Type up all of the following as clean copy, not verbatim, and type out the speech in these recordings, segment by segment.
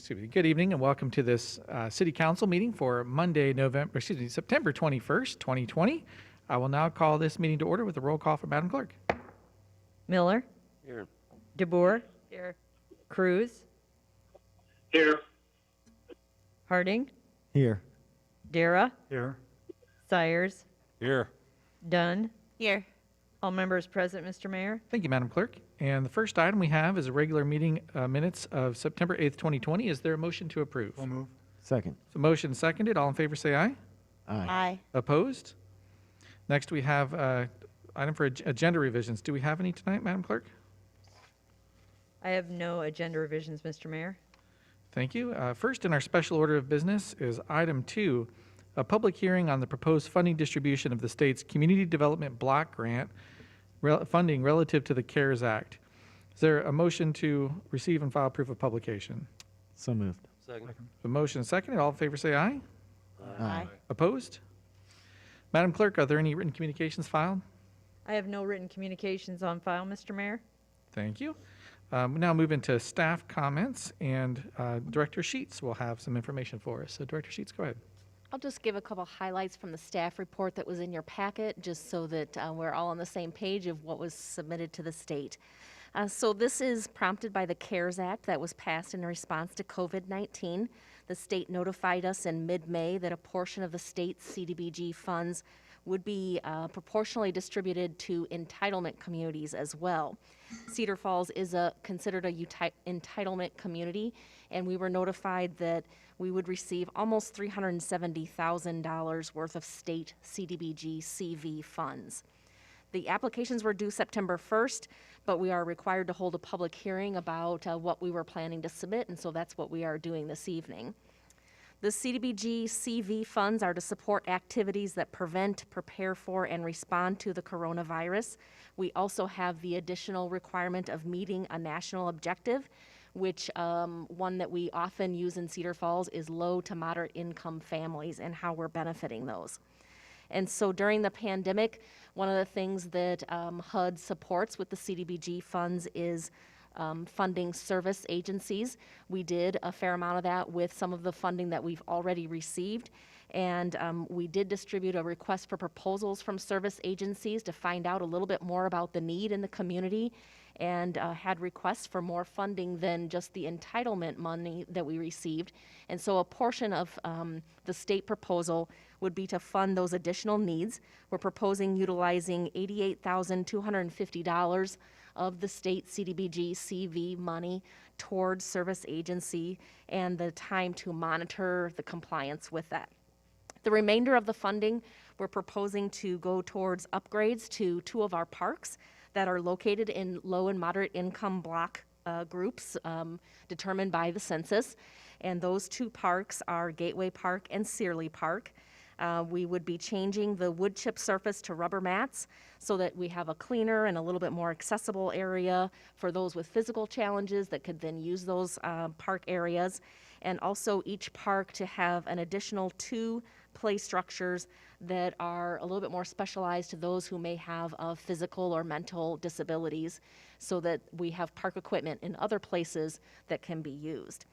Good evening and welcome to this City Council meeting for Monday, September 21st, 2020. I will now call this meeting to order with a roll call from Madam Clerk. Miller. Here. DeBoer. Here. Cruz. Here. Harding. Here. Dara. Here. Sires. Here. Dunn. Here. All members present, Mr. Mayor. Thank you, Madam Clerk. And the first item we have is a regular meeting minutes of September 8th, 2020. Is there a motion to approve? So move. Second. So motion seconded. All in favor say aye. Aye. Opposed? Next we have item for agenda revisions. Do we have any tonight, Madam Clerk? I have no agenda revisions, Mr. Mayor. Thank you. First in our special order of business is item 2, a public hearing on the proposed funding distribution of the state's Community Development Block Grant funding relative to the CARES Act. Is there a motion to receive and file proof of publication? So moved. Second. The motion is seconded. All in favor say aye. Aye. Opposed? Madam Clerk, are there any written communications filed? I have no written communications on file, Mr. Mayor. Thank you. We now move into staff comments, and Director Sheets will have some information for us. So Director Sheets, go ahead. I'll just give a couple highlights from the staff report that was in your packet, just so that we're all on the same page of what was submitted to the state. So this is prompted by the CARES Act that was passed in response to COVID-19. The state notified us in mid-May that a portion of the state's CDBG funds would be proportionally distributed to entitlement communities as well. Cedar Falls is considered a entitlement community, and we were notified that we would receive almost $370,000 worth of state CDBG CV funds. The applications were due September 1st, but we are required to hold a public hearing about what we were planning to submit, and so that's what we are doing this evening. The CDBG CV funds are to support activities that prevent, prepare for, and respond to the coronavirus. We also have the additional requirement of meeting a national objective, which one that we often use in Cedar Falls is low to moderate income families and how we're benefiting those. And so during the pandemic, one of the things that HUD supports with the CDBG funds is funding service agencies. We did a fair amount of that with some of the funding that we've already received. And we did distribute a request for proposals from service agencies to find out a little bit more about the need in the community, and had requests for more funding than just the entitlement money that we received. And so a portion of the state proposal would be to fund those additional needs. We're proposing utilizing $88,250 of the state CDBG CV money towards service agency and the time to monitor the compliance with that. The remainder of the funding we're proposing to go towards upgrades to 2 of our parks that are located in low and moderate income block groups determined by the census. And those 2 parks are Gateway Park and Searly Park. We would be changing the wood chip surface to rubber mats so that we have a cleaner and a little bit more accessible area for those with physical challenges that could then use those park areas. And also each park to have an additional 2 play structures that are a little bit more specialized to those who may have physical or mental disabilities, so that we have park equipment in other places that can be used.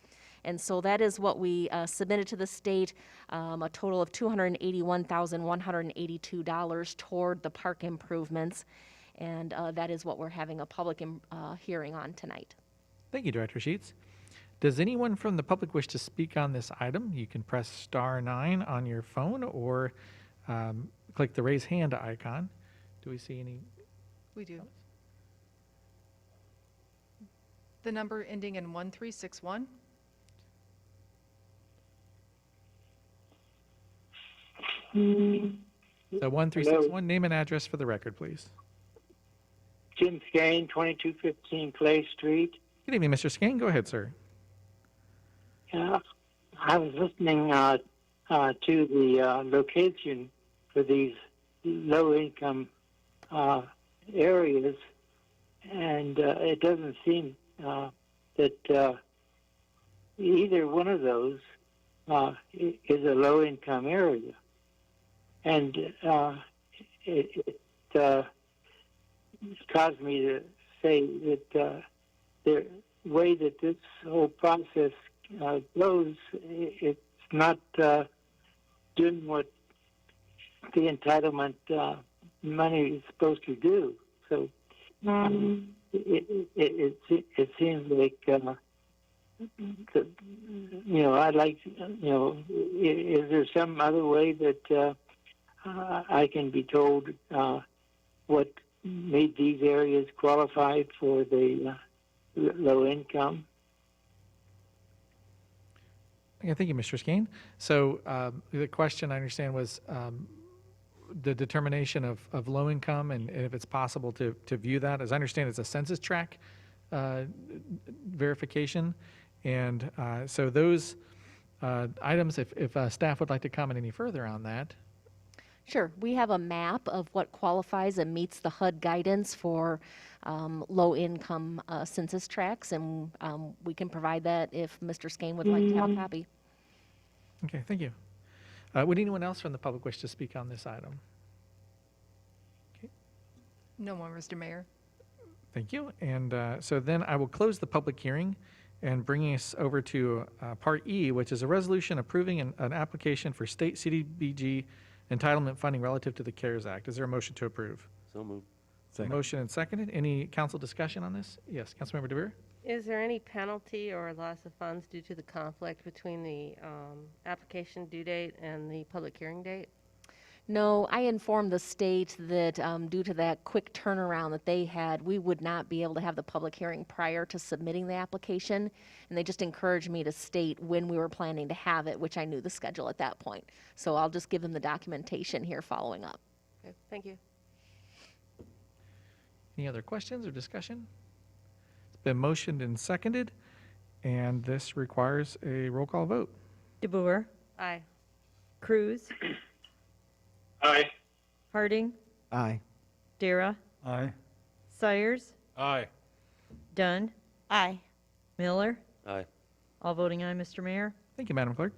And so that is what we submitted to the state, a total of $281,182 toward the park improvements. And that is what we're having a public hearing on tonight. Thank you, Director Sheets. Does anyone from the public wish to speak on this item? You can press *9 on your phone or click the raise hand icon. Do we see any? We do. The number ending in 1361. So 1361, name and address for the record, please. Jim Skane, 2215 Clay Street. Good evening, Mr. Skane. Go ahead, sir. I was listening to the location for these low-income areas, and it doesn't seem that either one of those is a low-income area. And it caused me to say that the way that this whole process goes, it's not doing what the entitlement money is supposed to do. So it seems like I'd like is there some other way that I can be told what made these areas qualify for the low income? Yeah, thank you, Mr. Skeen. So the question I understand was the determination of low income and if it's possible to view that. As I understand, it's a census tract verification. And so those items, if staff would like to comment any further on that. Sure. We have a map of what qualifies and meets the HUD guidance for low-income census tracts, and we can provide that if Mr. Skane would like to have a copy. Okay, thank you. Would anyone else from the public wish to speak on this item? Okay, No more, Mr. Mayor. thank you. And so then I will close the public hearing and bringing us over to Part E, which is a resolution approving an application for state CDBG entitlement funding relative to the CARES Act. Is there a motion to approve? So moved. Second. Motion and seconded. Any council discussion on this? Yes, Councilmember DeVere? Is there any penalty or loss of funds due to the conflict between the application due date and the public hearing date? No, I informed the state that due to that quick turnaround that they had, we would not be able to have the public hearing prior to submitting the application. And they just encouraged me to state when we were planning to have it, which I knew the schedule at that point. So I'll just give them the documentation here following up. Okay, thank you. Any other questions or discussion? It's been motioned and seconded, and this requires a roll call vote. DeBoer, Aye. Cruz, Aye. Harding, Aye. Dara, Aye. Sires, Aye. Dunn, Aye. Miller. Aye. All voting aye, Mr. Mayor. Thank you, Madam Clerk.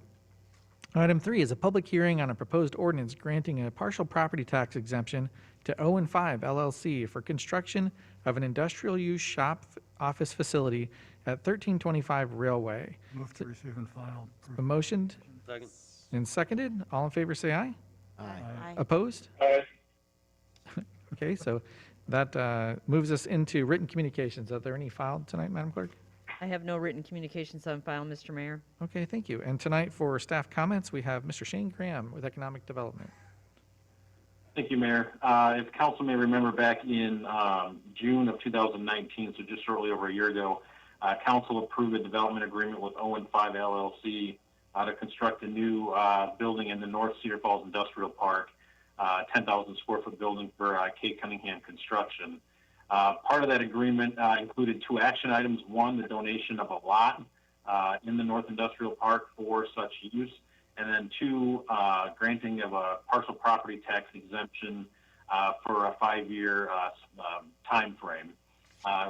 Item 3 is a public hearing on a proposed ordinance granting a partial property tax exemption to O and 5 LLC for construction of an industrial use shop office facility at 1325 Railway. Move to receive and file. A motioned Second. and seconded. All in favor say aye. Aye. Opposed? Aye. Okay, so that moves us into written communications. Are there any filed tonight, Madam Clerk? I have no written communications on file, Mr. Mayor. Okay, thank you. And tonight for staff comments, we have Mr. Shane Graham with Economic Development. Thank you, Mayor. If council may remember back in June of 2019, so just shortly over a year ago, council approved a development agreement with O and 5 LLC to construct a new building in the North Cedar Falls Industrial Park, 10,000 square foot building for K. Cunningham Construction. Part of that agreement included 2 action items. One, the donation of a lot in the North Industrial Park for such use. And then 2, granting of a partial property tax exemption for a 5-year time frame.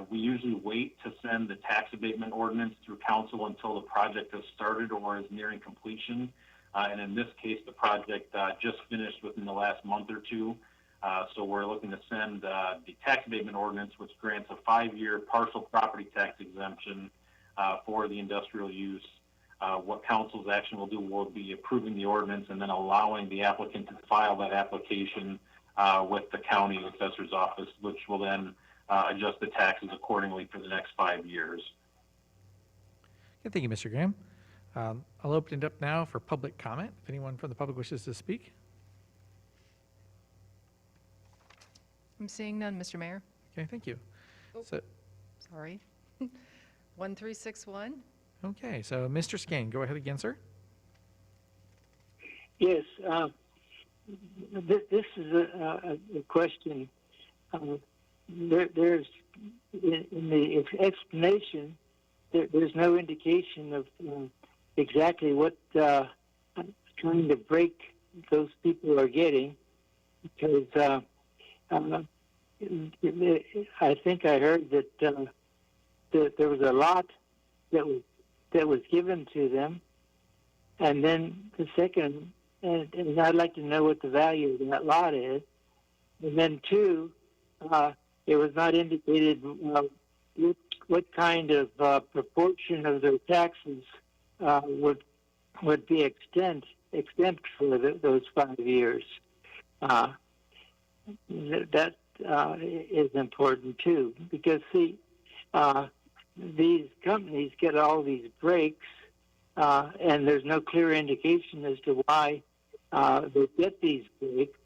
We usually wait to send the tax abatement ordinance through council until the project has started or is nearing completion. And in this case, the project just finished within the last month or 2. So we're looking to send the tax abatement ordinance, which grants a 5-year partial property tax exemption for the industrial use. What council's action will do will be approving the ordinance and then allowing the applicant to file that application with the county assessor's office, which will then adjust the taxes accordingly for the next 5 years. Okay, thank you, Mr. Graham. I'll open it up now for public comment. If anyone from the public wishes to speak. I'm seeing none, Mr. Mayor. Okay, thank you. So, Sorry. 1361. okay, so Mr. Skane, go ahead again, sir. Yes, this is a question. There's in the explanation, there's no indication of exactly what kind of break those people are getting, because I think I heard that there was a lot that was given to them, and then the second, and I'd like to know what the value of that lot is, and then 2, it was not indicated what kind of proportion of their taxes would be exempt for those 5 years. That is important too, because see, these companies get all these breaks, and there's no clear indication as to why they get these breaks.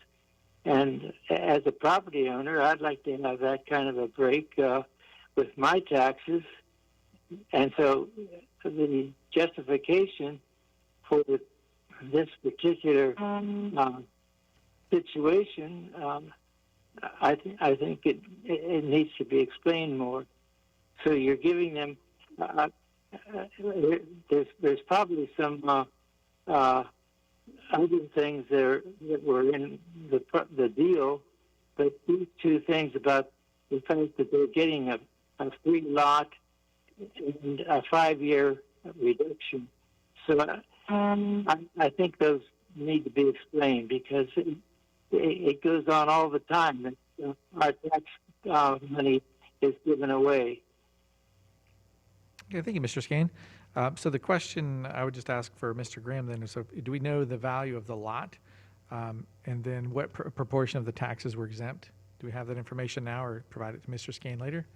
And as a property owner, I'd like to have that kind of a break with my taxes. And so the justification for this particular situation, I think it needs to be explained more. So you're giving them. There's probably some other things there that were in the deal, but these two things about the fact that they're getting a free lot and a 5-year reduction. So I think those need to be explained, because it goes on all the time that our tax money is given away. Okay, thank you, Mr. Skane. So the question I would just ask for Mr. Graham then is, so do we know the value of the lot? And then what proportion of the taxes were exempt? Do we have that information now, or provide it to Mr. Skane later?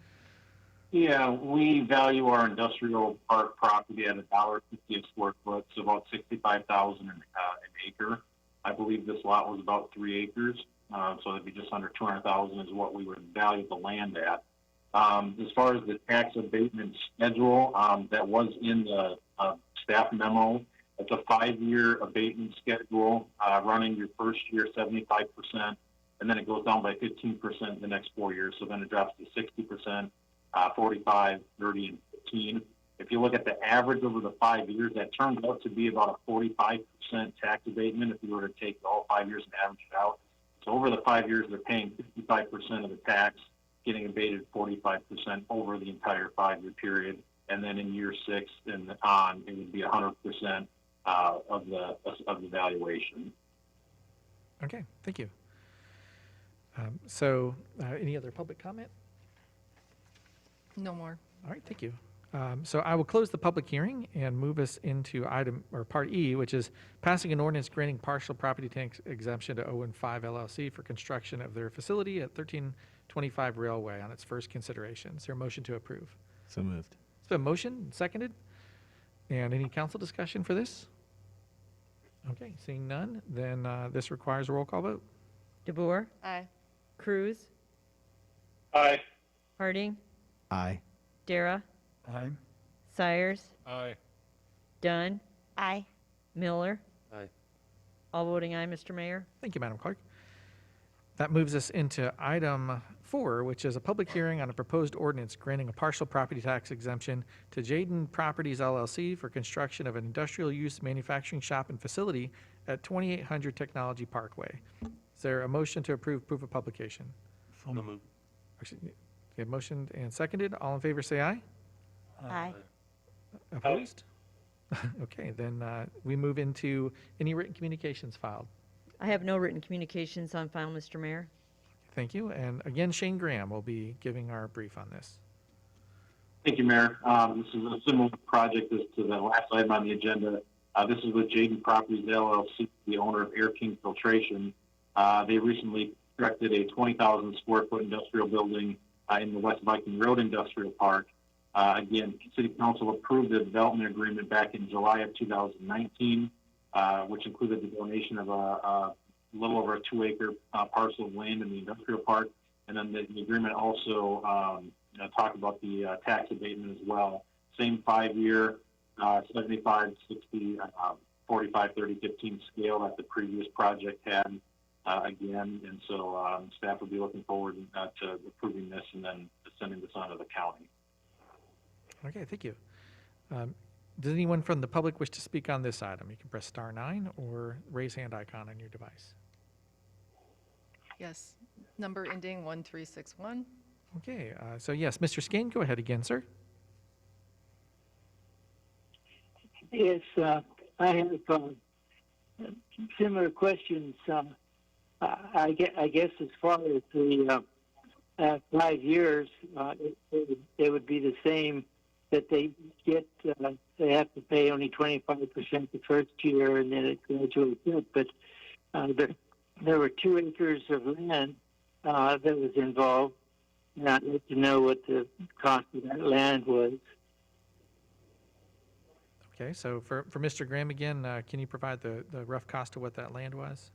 Yeah, we value our industrial park property at $1.50 a square foot, so about $65,000 an acre. I believe this lot was about 3 acres, so it'd be just under $200,000 is what we would value the land at. As far as the tax abatement schedule, that was in the staff memo. It's a 5-year abatement schedule, running your first year 75%, and then it goes down by 15% the next 4 years. So then it drops to 60%, 45, 30, and 15. If you look at the average over the 5 years, that turns out to be about a 45% tax abatement if you were to take all 5 years and average it out. So over the 5 years, they're paying 55% of the tax, getting abated 45% over the entire 5-year period. And then in year 6 and on, it would be 100% of the valuation. Okay, thank you. So any other public comment? No more. All right, thank you. So I will close the public hearing and move us into Part E, which is passing an ordinance granting partial property tax exemption to 015 LLC for construction of their facility at 1325 Railway on its first consideration. Is there a motion to approve? So moved. It's been motion, seconded. And any council discussion for this? Okay, seeing none, then this requires a roll call vote. DeBoer, Aye. Cruz, Aye. Harding, Aye. Dara, Aye. Sires, Aye. Dunn, Aye. Miller. Aye. All voting aye, Mr. Mayor. Thank you, Madam Clerk. That moves us into item 4, which is a public hearing on a proposed ordinance granting a partial property tax exemption to Jaden Properties LLC for construction of an industrial use manufacturing shop and facility at 2800 Technology Parkway. Is there a motion to approve proof of publication? So moved. Actually, we have motioned and seconded. All in favor, say aye. Aye. Opposed? Okay, then we move into any written communications filed. I have no written communications on file, Mr. Mayor. Thank you. And again, Shane Graham will be giving our brief on this. Thank you, Mayor. This is a similar project as to the last item on the agenda. This is with Jaden Properties LLC, the owner of Air King Filtration. They recently erected a 20,000 square foot industrial building in the West Viking Road Industrial Park. Again, City Council approved the development agreement back in July of 2019, which included the donation of a little over a 2-acre parcel of land in the industrial park. And then the agreement also talked about the tax abatement as well. Same 5-year, 75, 60, 45, 30, 15 scale that the previous project had again. And so staff will be looking forward to approving this and then sending this on to the county. Okay, thank you. Does anyone from the public wish to speak on this item? You can press *9 or raise hand icon on your device. Yes. Number ending 1361. Okay, so yes, Mr. Skane, go ahead again, sir. Yes, I have similar questions. I guess as far as the 5 years, it would be the same that they get, they have to pay only 25% the first year, and then it graduates up. But there were 2 acres of land that was involved, and I'd like to know what the cost of that land was. Okay, so for Mr. Graham again, can you provide the rough cost of what that land was?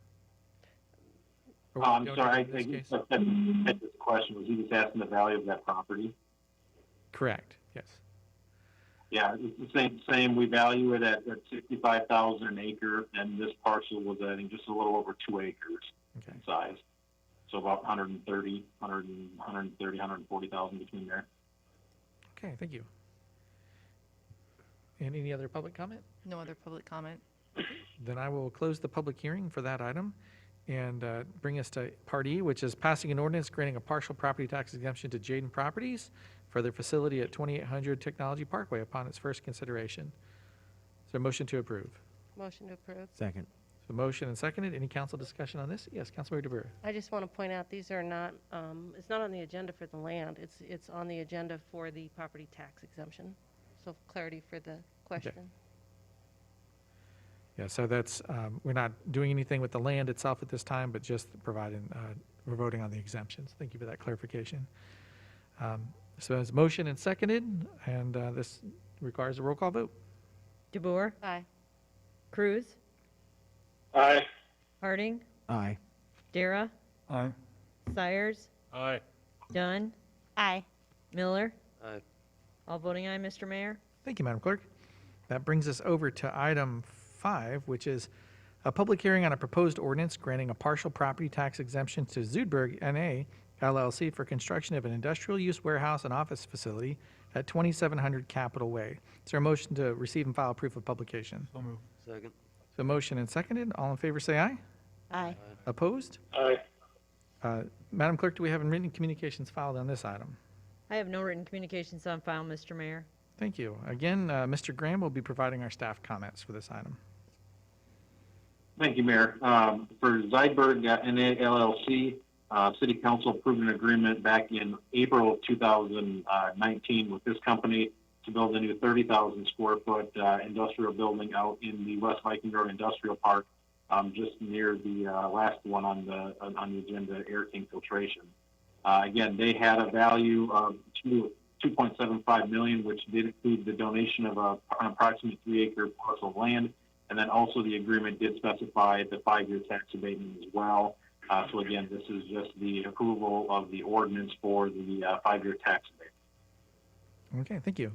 Or what I'm we sorry, donated in this case? that's the question. Was he just asking the value of that property? Correct, yes. Yeah, it's the same. We value it at 65,000 an acre, and this parcel was, I think, just a little over 2 acres Okay. in size. So about 140,000 between there. Okay, thank you. And any other public comment? No other public comment. Then I will close the public hearing for that item and bring us to Part E, which is passing an ordinance granting a partial property tax exemption to Jaden Properties for their facility at 2800 Technology Parkway upon its first consideration. Is there a motion to approve? Motion to approve. Second. So motion and seconded. Any council discussion on this? Yes, Councilmember DeBrewer. I just want to point out, these are not, it's not on the agenda for the land. It's on the agenda for the property tax exemption. So clarity for the question. Yeah, so that's, we're not doing anything with the land itself at this time, but just providing, we're voting on the exemptions. Thank you for that clarification. So it's motion and seconded, and this requires a roll call vote. DeBoer, Aye. Cruz, Aye. Harding, Aye. Dara, Aye. Sires, Aye. Dunn, Aye. Miller. Aye. All voting aye, Mr. Mayor. Thank you, Madam Clerk. That brings us over to item 5, which is a public hearing on a proposed ordinance granting a partial property tax exemption to Zoodberg N.A. LLC for construction of an industrial use warehouse and office facility at 2700 Capitol Way. Is there a motion to receive and file proof of publication? So moved. Second. So motion and seconded. All in favor say aye. Aye. Opposed? Aye. Madam Clerk, do we have written communications filed on this item? I have no written communications on file, Mr. Mayor. Thank you. Again, Mr. Graham will be providing our staff comments for this item. Thank you, Mayor. For Zyberg NA LLC, City Council approved an agreement back in April of 2019 with this company to build a new 30,000 square foot industrial building out in the West Viking Road Industrial Park, just near the last one on the agenda, air tank filtration. Again, they had a value of $2.75 million, which did include the donation of an approximate 3-acre parcel of land. And then also the agreement did specify the 5-year tax abatement as well. So again, this is just the approval of the ordinance for the 5-year tax abatement. Okay, thank you.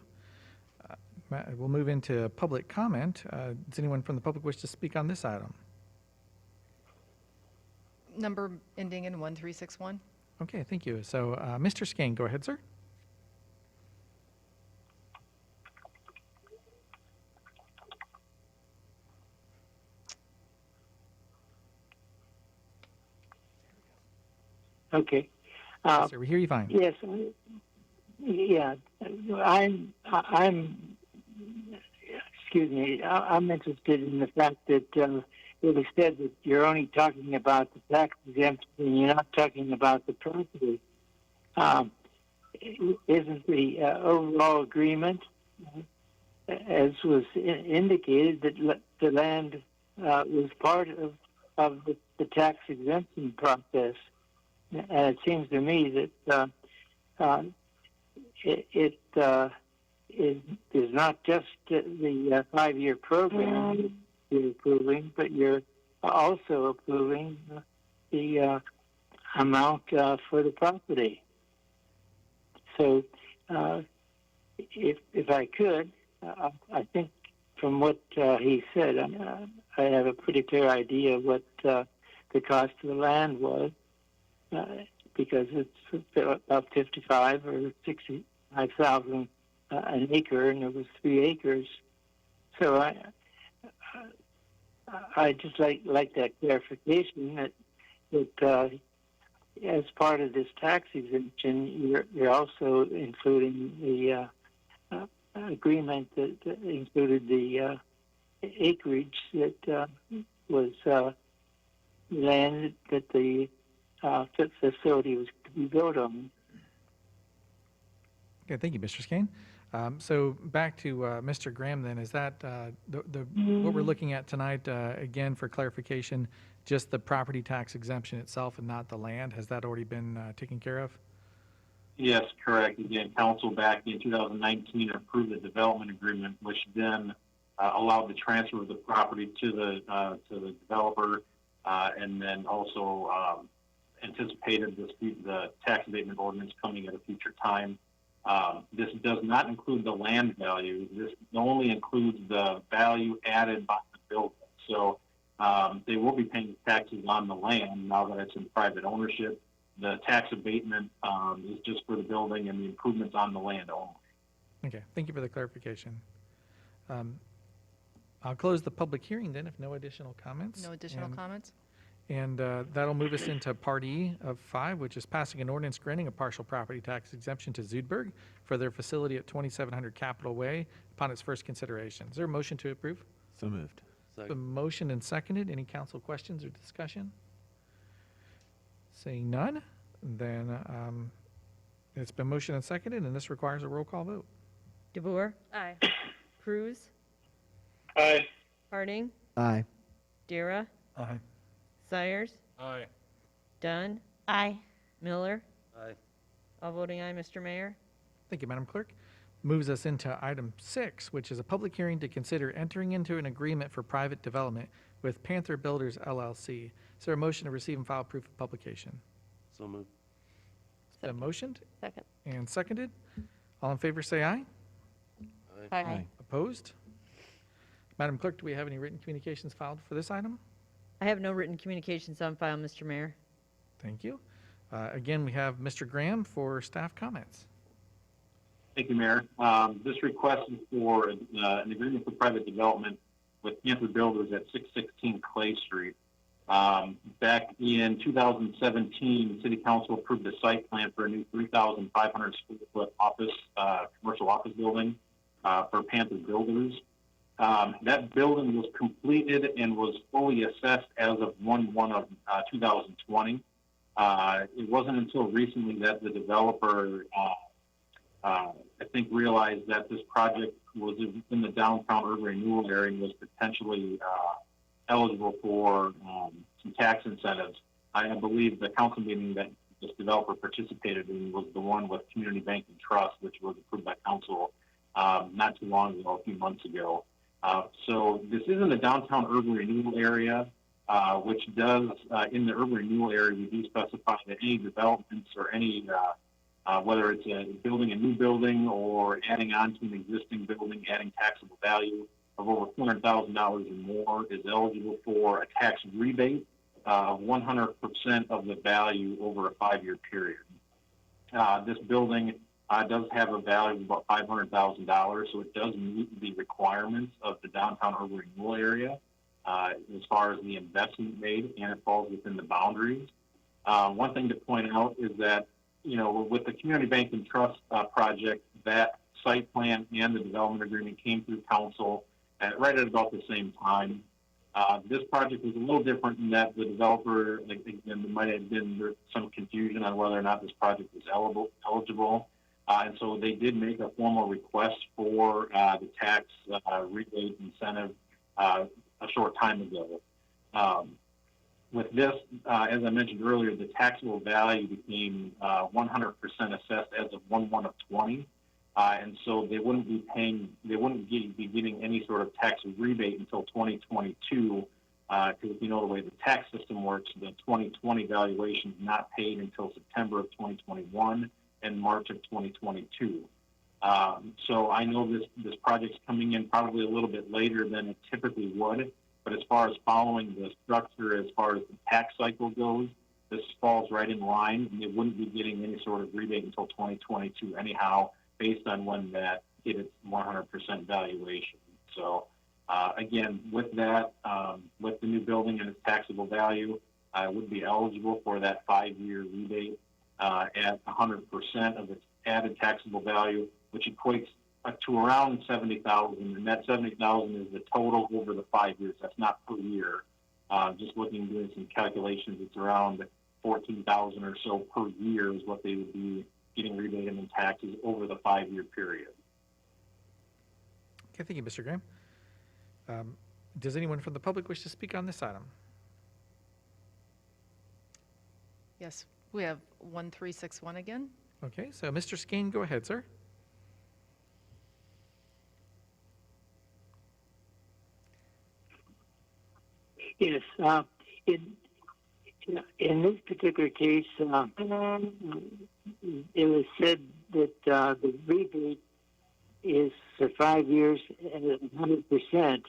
We'll move into public comment. Does anyone from the public wish to speak on this item? Number ending in 1361. Okay, thank you. So, Mr. Skane, go ahead, sir. Okay. Yes, sir, we hear you fine. Yes. Yeah. I'm. Excuse me. I'm interested in the fact that it was said that you're only talking about the tax exemption and you're not talking about the property. Isn't the overall agreement, as was indicated, that the land was part of the tax exemption process? And it seems to me that it is not just the 5-year program you're approving, but you're also approving the amount for the property. So, if I could, I think from what he said, I have a pretty clear idea of what the cost of the land was. Because it's about 55 or 65,000 an acre, and it was 3 acres. So I just like that clarification that as part of this tax exemption, you're also including the agreement that included the acreage that was land that the facility was to be built on. Okay, thank you, Mr. Skane. So back to Mr. Graham then, is that what we're looking at tonight, again, for clarification, just the property tax exemption itself and not the land? Has that already been taken care of? Yes, correct. Again, council back in 2019 approved the development agreement, which then allowed the transfer of the property to the developer, and then also anticipated the tax abatement ordinance coming at a future time. This does not include the land value. This only includes the value added by the building. So they will be paying taxes on the land now that it's in private ownership. The tax abatement is just for the building and the improvements on the land only. Okay, thank you for the clarification. I'll close the public hearing then if no additional comments. No additional comments? And that'll move us into Part E of 5, which is passing an ordinance granting a partial property tax exemption to Zoidberg for their facility at 2700 Capitol Way upon its first consideration. Is there a motion to approve? So moved. A Second. motion and seconded. Any council questions or discussion? Seeing none, then it's been motioned and seconded, and this requires a roll call vote. DeVore, Aye. Cruz, Aye. Harding, Aye. Dira, Aye. Sires, Aye. Dunn, Aye. Miller. Aye. All voting aye, Mr. Mayor. Thank you, Madam Clerk. Moves us into item 6, which is a public hearing to consider entering into an agreement for private development with Panther Builders LLC. Is there a motion to receive and file proof of publication? So moved. It's been motioned Second. and seconded. All in favor say aye. Aye. Opposed? Madam Clerk, do we have any written communications filed for this item? I have no written communications on file, Mr. Mayor. Thank you. Again, we have Mr. Graham for staff comments. Thank you, Mayor. This request is for an agreement for private development with Panther Builders at 616 Clay Street. Back in 2017, City Council approved a site plan for a new 3,500 square foot commercial office building for Panther Builders. That building was completed and was fully assessed as of 1/1 of 2020. It wasn't until recently that the developer, I think, realized that this project was in the downtown urban renewal area and was potentially eligible for some tax incentives. I believe the council meeting that this developer participated in was the one with Community Bank and Trust, which was approved by council not too long ago, a few months ago. So this is in the downtown urban renewal area, which does, in the urban renewal area, we do specify that any developments or any, whether it's building a new building or adding on to an existing building, adding taxable value of over $400,000 or more is eligible for a tax rebate of 100% of the value over a 5-year period. This building does have a value of about $500,000, so it does meet the requirements of the downtown urban renewal area as far as the investment made, and it falls within the boundaries. One thing to point out is that, you know, with the Community Bank and Trust project, that site plan and the development agreement came through council right at about the same time. This project was a little different in that the developer, again, there might have been some confusion on whether or not this project was eligible. And so they did make a formal request for the tax rebate incentive a short time ago. With this, as I mentioned earlier, the taxable value became 100% assessed as of 1/1 of 20. And so they wouldn't be getting any sort of tax rebate until 2022, because if you know the way the tax system works, the 2020 valuation is not paid until September of 2021 and March of 2022. So I know this project's coming in probably a little bit later than it typically would, but as far as following the structure, as far as the tax cycle goes, this falls right in line, and they wouldn't be getting any sort of rebate until 2022 anyhow, based on when that hit its 100% valuation. So again, with that, with the new building and its taxable value, I would be eligible for that 5-year rebate at 100% of its added taxable value, which equates to around $70,000, and that $70,000 is the total over the 5 years. That's not per year. Just doing some calculations, it's around $14,000 or so per year is what they would be getting rebated in taxes over the 5-year period. Okay, thank you, Mr. Graham. Does anyone from the public wish to speak on this item? Yes, we have 1361 again. Okay, so Mr. Skeen, go ahead, sir. Yes, in this particular case, it was said that the rebate is for 5 years at 100%.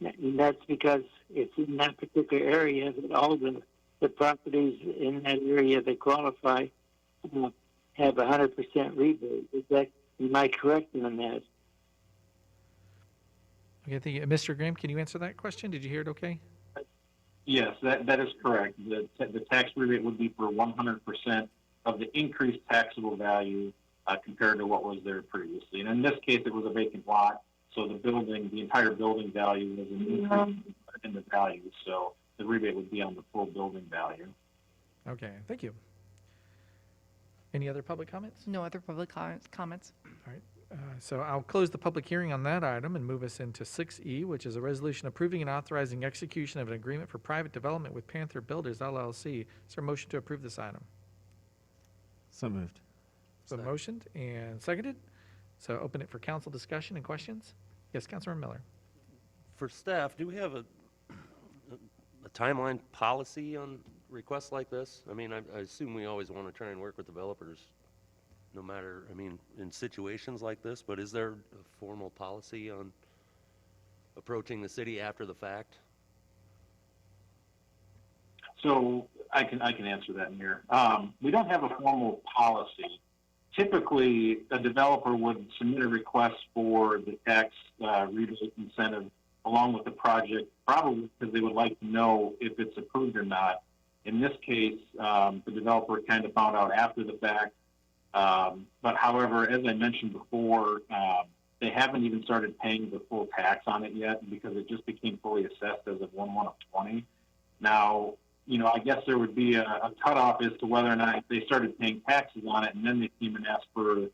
And that's because it's in that particular area that all the properties in that area that qualify have 100% rebate. Am I correct on that? Okay, thank you. Mr. Graham, can you answer that question? Did you hear it okay? Yes, that is correct. The tax rebate would be for 100% of the increased taxable value compared to what was there previously. And in this case, it was a vacant lot, so the entire building value was an increase in the value. So the rebate would be on the full building value. Okay, thank you. Any other public comments? No other public comments. All right, so I'll close the public hearing on that item and move us into 6E, which is a resolution approving and authorizing execution of an agreement for private development with Panther Builders, LLC. Is there a motion to approve this item? So moved. So motioned and seconded. So open it for council discussion and questions. Yes, Councilor Miller. For staff, do we have a timeline policy on requests like this? I mean, I assume we always want to try and work with developers, no matter, I mean, in situations like this, but is there a formal policy on approaching the city after the fact? So I can answer that, Mayor. We don't have a formal policy. Typically, a developer would submit a request for the tax rebate incentive along with the project, probably because they would like to know if it's approved or not. In this case, the developer kind of found out after the fact. But however, as I mentioned before, they haven't even started paying the full tax on it yet because it just became fully assessed as of 1/1/20. Now, I guess there would be a cutoff as to whether or not if they started paying taxes on it and then they came and asked for a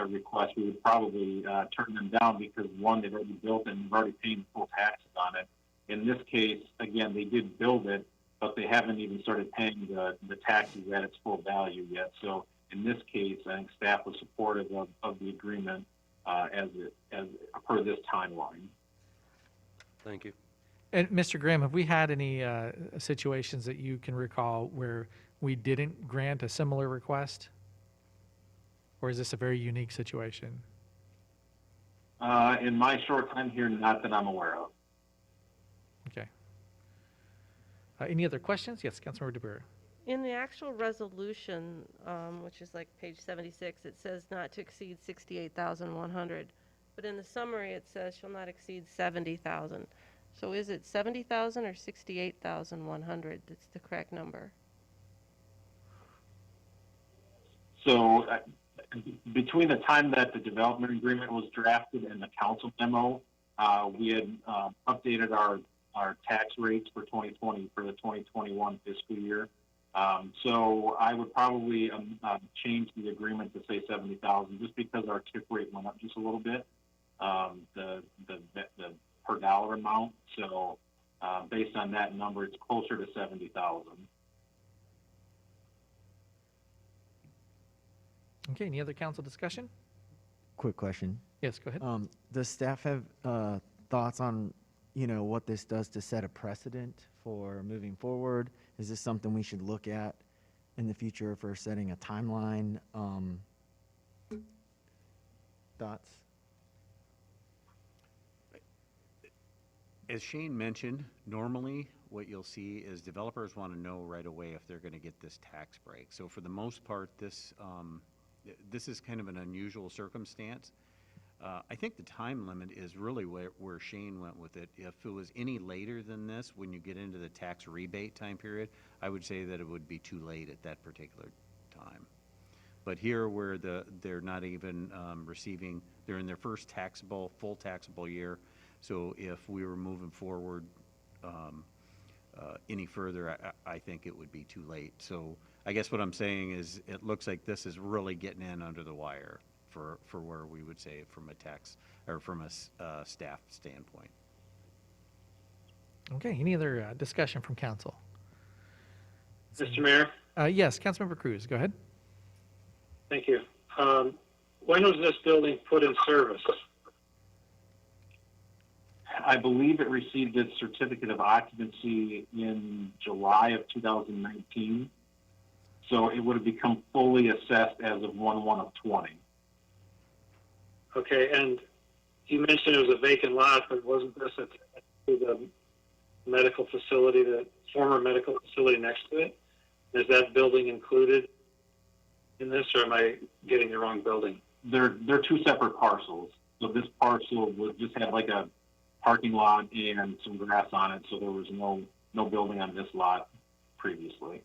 request, we would probably turn them down because, one, they've already built it and they've already paid the full taxes on it. In this case, again, they did build it, but they haven't even started paying the taxes at its full value yet. So in this case, I think staff was supportive of the agreement as per this timeline. Thank you. And Mr. Graham, have we had any situations that you can recall where we didn't grant a similar request? Or is this a very unique situation? In my short time here, not that I'm aware of. Okay. Any other questions? Yes, Councilmember DeBeer. In the actual resolution, which is like page 76, it says not to exceed 68,100. But in the summary, it says shall not exceed 70,000. So is it 70,000 or 68,100 that's the correct number? So between the time that the development agreement was drafted and the council memo, we had updated our tax rates for 2020 for the 2021 fiscal year. So I would probably change the agreement to say 70,000 just because our tip rate went up just a little bit, the per dollar amount. So based on that number, it's closer to 70,000. Okay, any other council discussion? Quick question. Yes, go ahead. Does staff have thoughts on, what this does to set a precedent for moving forward? Is this something we should look at in the future for setting a timeline? Thoughts? As Shane mentioned, normally what you'll see is developers want to know right away if they're going to get this tax break. So for the most part, this is kind of an unusual circumstance. I think the time limit is really where Shane went with it. If it was any later than this, when you get into the tax rebate time period, I would say that it would be too late at that particular time. But here where they're not even receiving, they're in their first full taxable year. So if we were moving forward any further, I think it would be too late. So I guess what I'm saying is it looks like this is really getting in under the wire for where we would say from a tax, or from a staff standpoint. Okay, any other discussion from council? Mr. Mayor, Yes, Councilmember Cruz, go ahead. thank you. When was this building put in service? I believe it received its certificate of occupancy in July of 2019. So it would have become fully assessed as of 1/1/20. Okay, and you mentioned it was a vacant lot, but wasn't this attached to the medical facility, the former medical facility next to it? Is that building included in this, or am I getting the wrong building? They're two separate parcels. So this parcel would just have like a parking lot and some grass on it. So there was no building on this lot previously.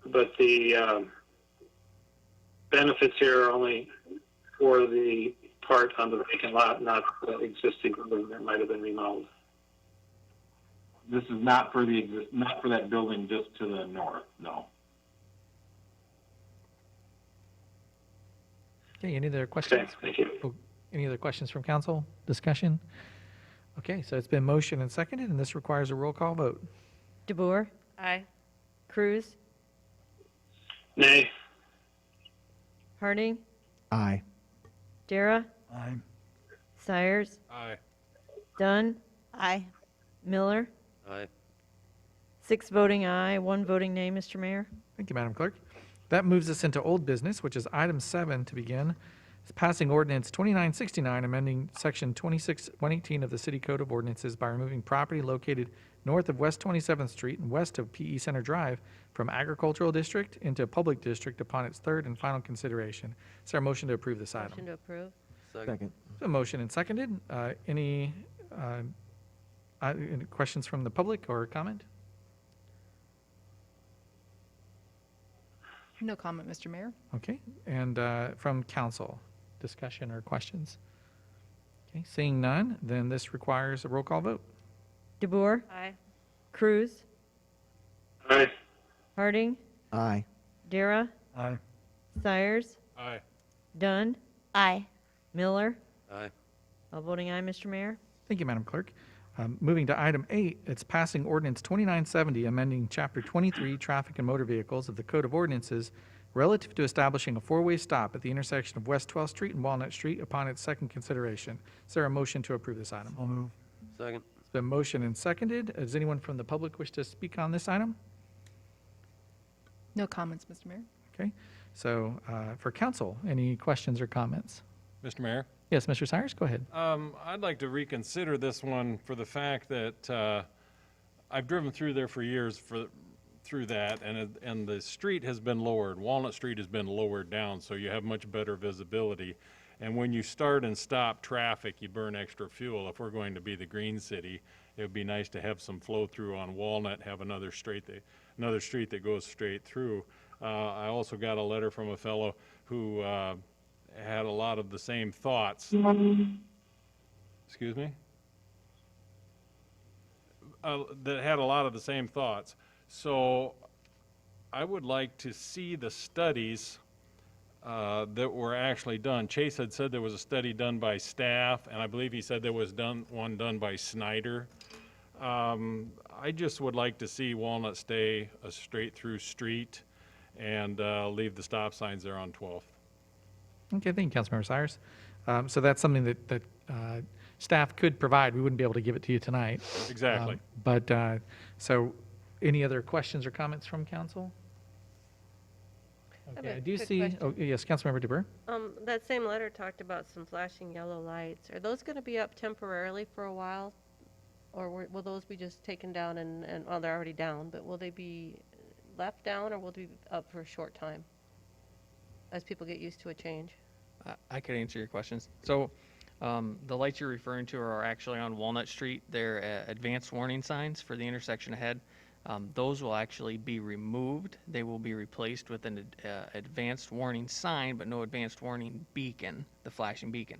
But the benefits here are only for the part on the vacant lot, not the existing building that might have been remodeled. This is not for not for that building just to the north, no. Okay, any other questions? Okay, thank you. Oh, any other questions from council? Discussion? Okay, so it's been motioned and seconded, and this requires a roll call vote. DeBoer, Aye. Cruz, Nay. Harding, Aye. Dara, Aye. Sires, Aye. Dunn, Aye. Miller. Aye. 6 voting aye, 1 voting nay, Mr. Mayor. Thank you, Madam Clerk. That moves us into old business, which is item 7 to begin. It's passing ordinance 2969, amending section 26118 of the City Code of Ordinances by removing property located north of West 27th Street and west of PE Center Drive from agricultural district into public district upon its third and final consideration. Is there a motion to approve this item? Motion to approve. Second. A motion and seconded. Any questions from the public or comment? No comment, Mr. Mayor. Okay, and from council, discussion or questions? Okay, seeing none, then this requires a roll call vote. DeBoer, Aye. Cruz, Aye. Harding, Aye. Dara, Aye. Sires, Aye. Dunn, Aye. Miller. Aye. All voting aye, Mr. Mayor. Thank you, Madam Clerk. Moving to item 8, it's passing ordinance 2970, amending Chapter 23, Traffic and Motor Vehicles of the Code of Ordinances relative to establishing a four-way stop at the intersection of West 12th Street and Walnut Street upon its second consideration. Is there a motion to approve this item? I'll move. Second. It's been motioned and seconded. Does anyone from the public wish to speak on this item? No comments, Mr. Mayor. Okay, so for council, any questions or comments? Mr. Mayor, Yes, Mr. Cyrus, go ahead. I'd like to reconsider this one for the fact that I've driven through there for years through that, and the street has been lowered. Walnut Street has been lowered down, so you have much better visibility. And when you start and stop traffic, you burn extra fuel. If we're going to be the green city, it would be nice to have some flow through on Walnut, have another street that goes straight through. I also got a letter from a fellow who had a lot of the same thoughts. Excuse me? That had a lot of the same thoughts. So I would like to see the studies that were actually done. Chase had said there was a study done by staff, and I believe he said there was one done by Snyder. I just would like to see Walnut stay a straight-through street and leave the stop signs there on 12th. Okay, thank you, Councilmember Cyrus. So that's something that staff could provide. We wouldn't be able to give it to you tonight. Exactly. So any other questions or comments from council? have Okay, a I do quick see, question. oh, yes, Councilmember DeBoer. That same letter talked about some flashing yellow lights. Are those going to be up temporarily for a while? Or will those be just taken down and, well, they're already down, but will they be left down or will they be up for a short time as people get used to a change? I could answer your questions. So the lights you're referring to are actually on Walnut Street. They're advanced warning signs for the intersection ahead. Those will actually be removed. They will be replaced with an advanced warning sign, but no advanced warning beacon, the flashing beacon.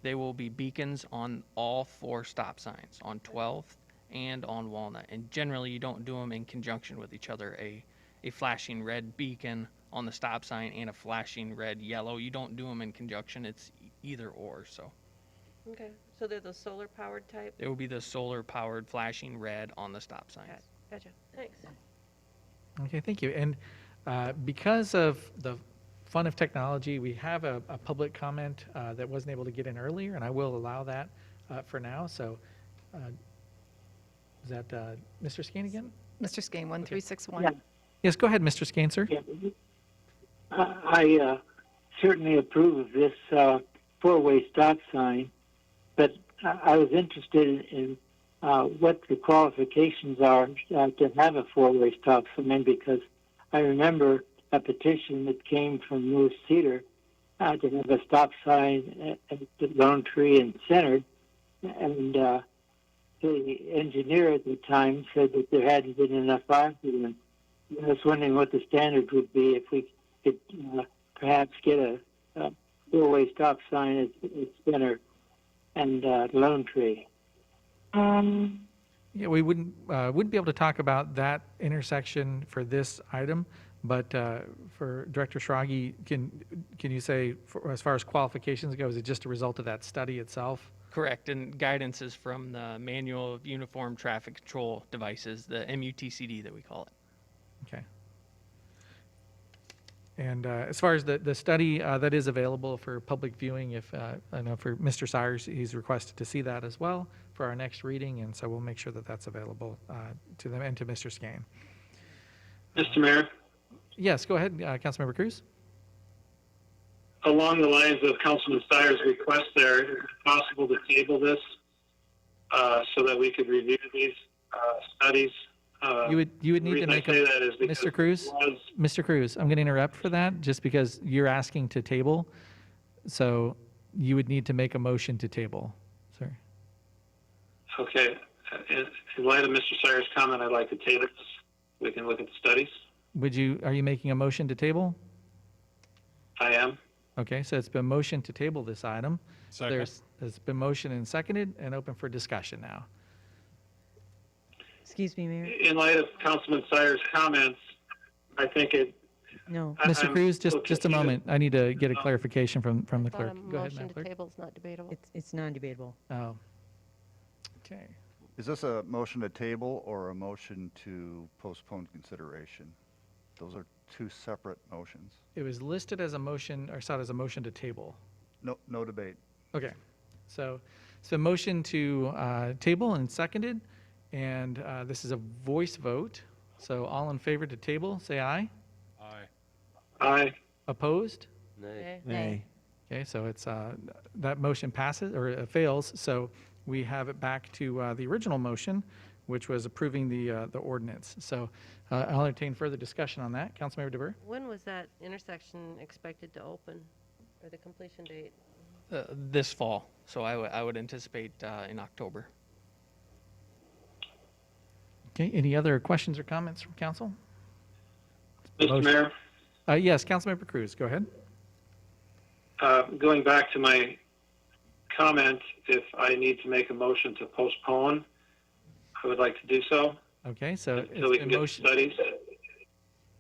They will be beacons on all 4 stop signs, on 12th and on Walnut. And generally, you don't do them in conjunction with each other. A flashing red beacon on the stop sign and a flashing red yellow. You don't do them in conjunction. It's either or. So Okay, so they're the solar-powered type? it will be the solar powered flashing red on the stop sign. Gotcha, thanks. Okay, thank you. And because of the fun of technology, we have a public comment that wasn't able to get in earlier, and I will allow that for now. So is that Mr. Skane again? Mr. Skane, 1361. Yeah. Yes, go ahead, Mr. Skane, sir. Yeah, I certainly approve of this four-way stop sign, but I was interested in what the qualifications are to have a four-way stop sign, because I remember a petition that came from Cedar to have a stop sign at the Lone Tree and Center, and the engineer at the time said that there hadn't been enough accidents. I was wondering what the standard would be if we could perhaps get a four-way stop sign at Center and Lone Tree. Yeah, we wouldn't be able to talk about that intersection for this item, but for Director Schrage, can you say, as far as qualifications go, is it just a result of that study itself? Correct, and guidance is from the Manual of Uniform Traffic Control Devices, the MUTCD that we call it. Okay. And as far as the study, that is available for public viewing. If I know for Mr. Sires, he's requested to see that as well for our next reading, and so we'll make sure that that's available to them and to Mr. Skane. Mr. Mayor, Yes, go ahead, Councilmember Cruz. along the lines of Councilman Steyer's request there, is it possible to table this so that we could review these studies? You would need to The reason make I say that is because Mr. Cruz. it was- Mr. Cruz, I'm going to interrupt for that, just because you're asking to table, so you would need to make a motion to table, sir. Okay. In light of Mr. Steyer's comment, I'd like to table this. We can look at the studies. Are you making a motion to table? I am. Okay, so it's been motioned to table this item. Second. It's been motioned and seconded and open for discussion now. Excuse me, Mayor. In light of Councilman Steyer's comments, I think it. No. Mr. I'm Cruz, still just a confused. moment. I need to get a clarification from the I thought clerk. a Go ahead, motion Madam to Clerk. table is not debatable. It's non-debatable. Oh. Okay. Is this a motion to table or a motion to postpone consideration? Those are two separate motions. It was listed as a motion, or sought as a motion to table. No debate. Okay. So it's a motion to table and seconded, and this is a voice vote. So all in favor to table, say aye. Aye. Aye. Opposed? Nay. Nay. Okay, so it's, that motion passes, or fails, so we have it back to the original motion, which was approving the ordinance. So I'll entertain further discussion on that. Councilmember DeBoer? When was that intersection expected to open, or the completion date? This fall, so I would anticipate in October. Okay, any other questions or comments from council? Mr. Motion. Mayor, Yes, Councilmember Cruz, go ahead. going back to my comment, if I need to make a motion to postpone, I would like to do so Okay, so until we it's can been get the motion, studies.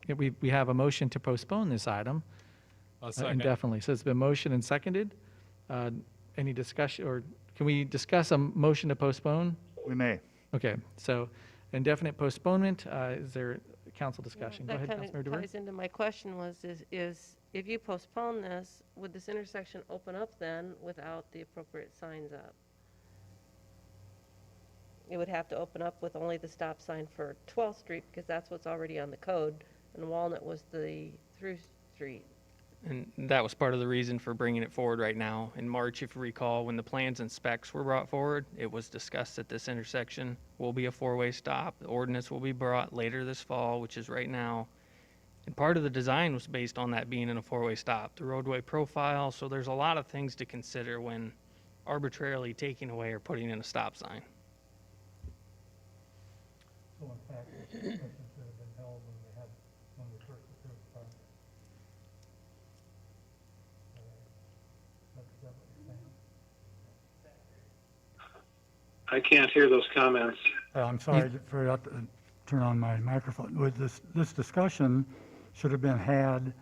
yeah, we have a motion to postpone this item A second. indefinitely. So it's been motioned and seconded. Any discussion, or can we discuss a motion to postpone? We may. Okay, so indefinite postponement, is there council discussion? Go That ahead, kind Councilmember of DeBoer. ties into my question is if you postpone this, would this intersection open up then without the appropriate signs up? It would have to open up with only the stop sign for 12th Street, because that's what's already on the code, and Walnut was the through street. And that was part of the reason for bringing it forward right now. In March, if you recall, when the plans and specs were brought forward, it was discussed that this intersection will be a four-way stop. The ordinance will be brought later this fall, which is right now. And part of the design was based on that being in a four-way stop, the roadway profile. So there's a lot of things to consider when arbitrarily taking away or putting in a stop sign. So in fact, discussions should have been held when we first approved the project. I can't hear those comments. I'm sorry, I forgot to turn on my microphone. With this discussion, should have been had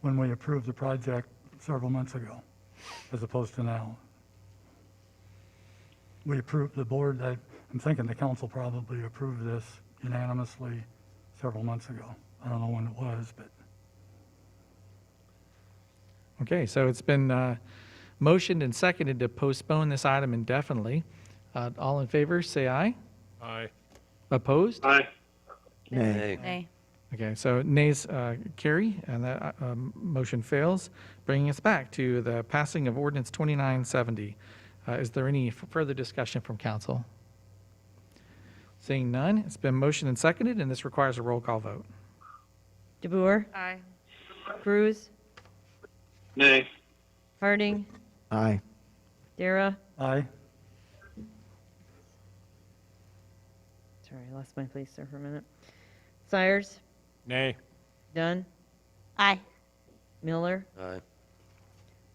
when we approved the project several months ago, as opposed to now. We approved, the board, I'm thinking the council probably approved this unanimously several months ago. I don't know when it was, but. Okay, so it's been motioned and seconded to postpone this item indefinitely. All in favor, say aye. Aye. Opposed? Aye. Nay. Nay. Okay, so nays carry, and that motion fails, bringing us back to the passing of ordinance 2970. Is there any further discussion from council? Seeing none, it's been motioned and seconded, and this requires a roll call vote. DeBoer, Aye. Cruz, Nay. Harding, Aye. Dara. Aye. Sorry, I lost my place there for a minute. Sires, Nay. Dunn, Aye. Miller. Aye.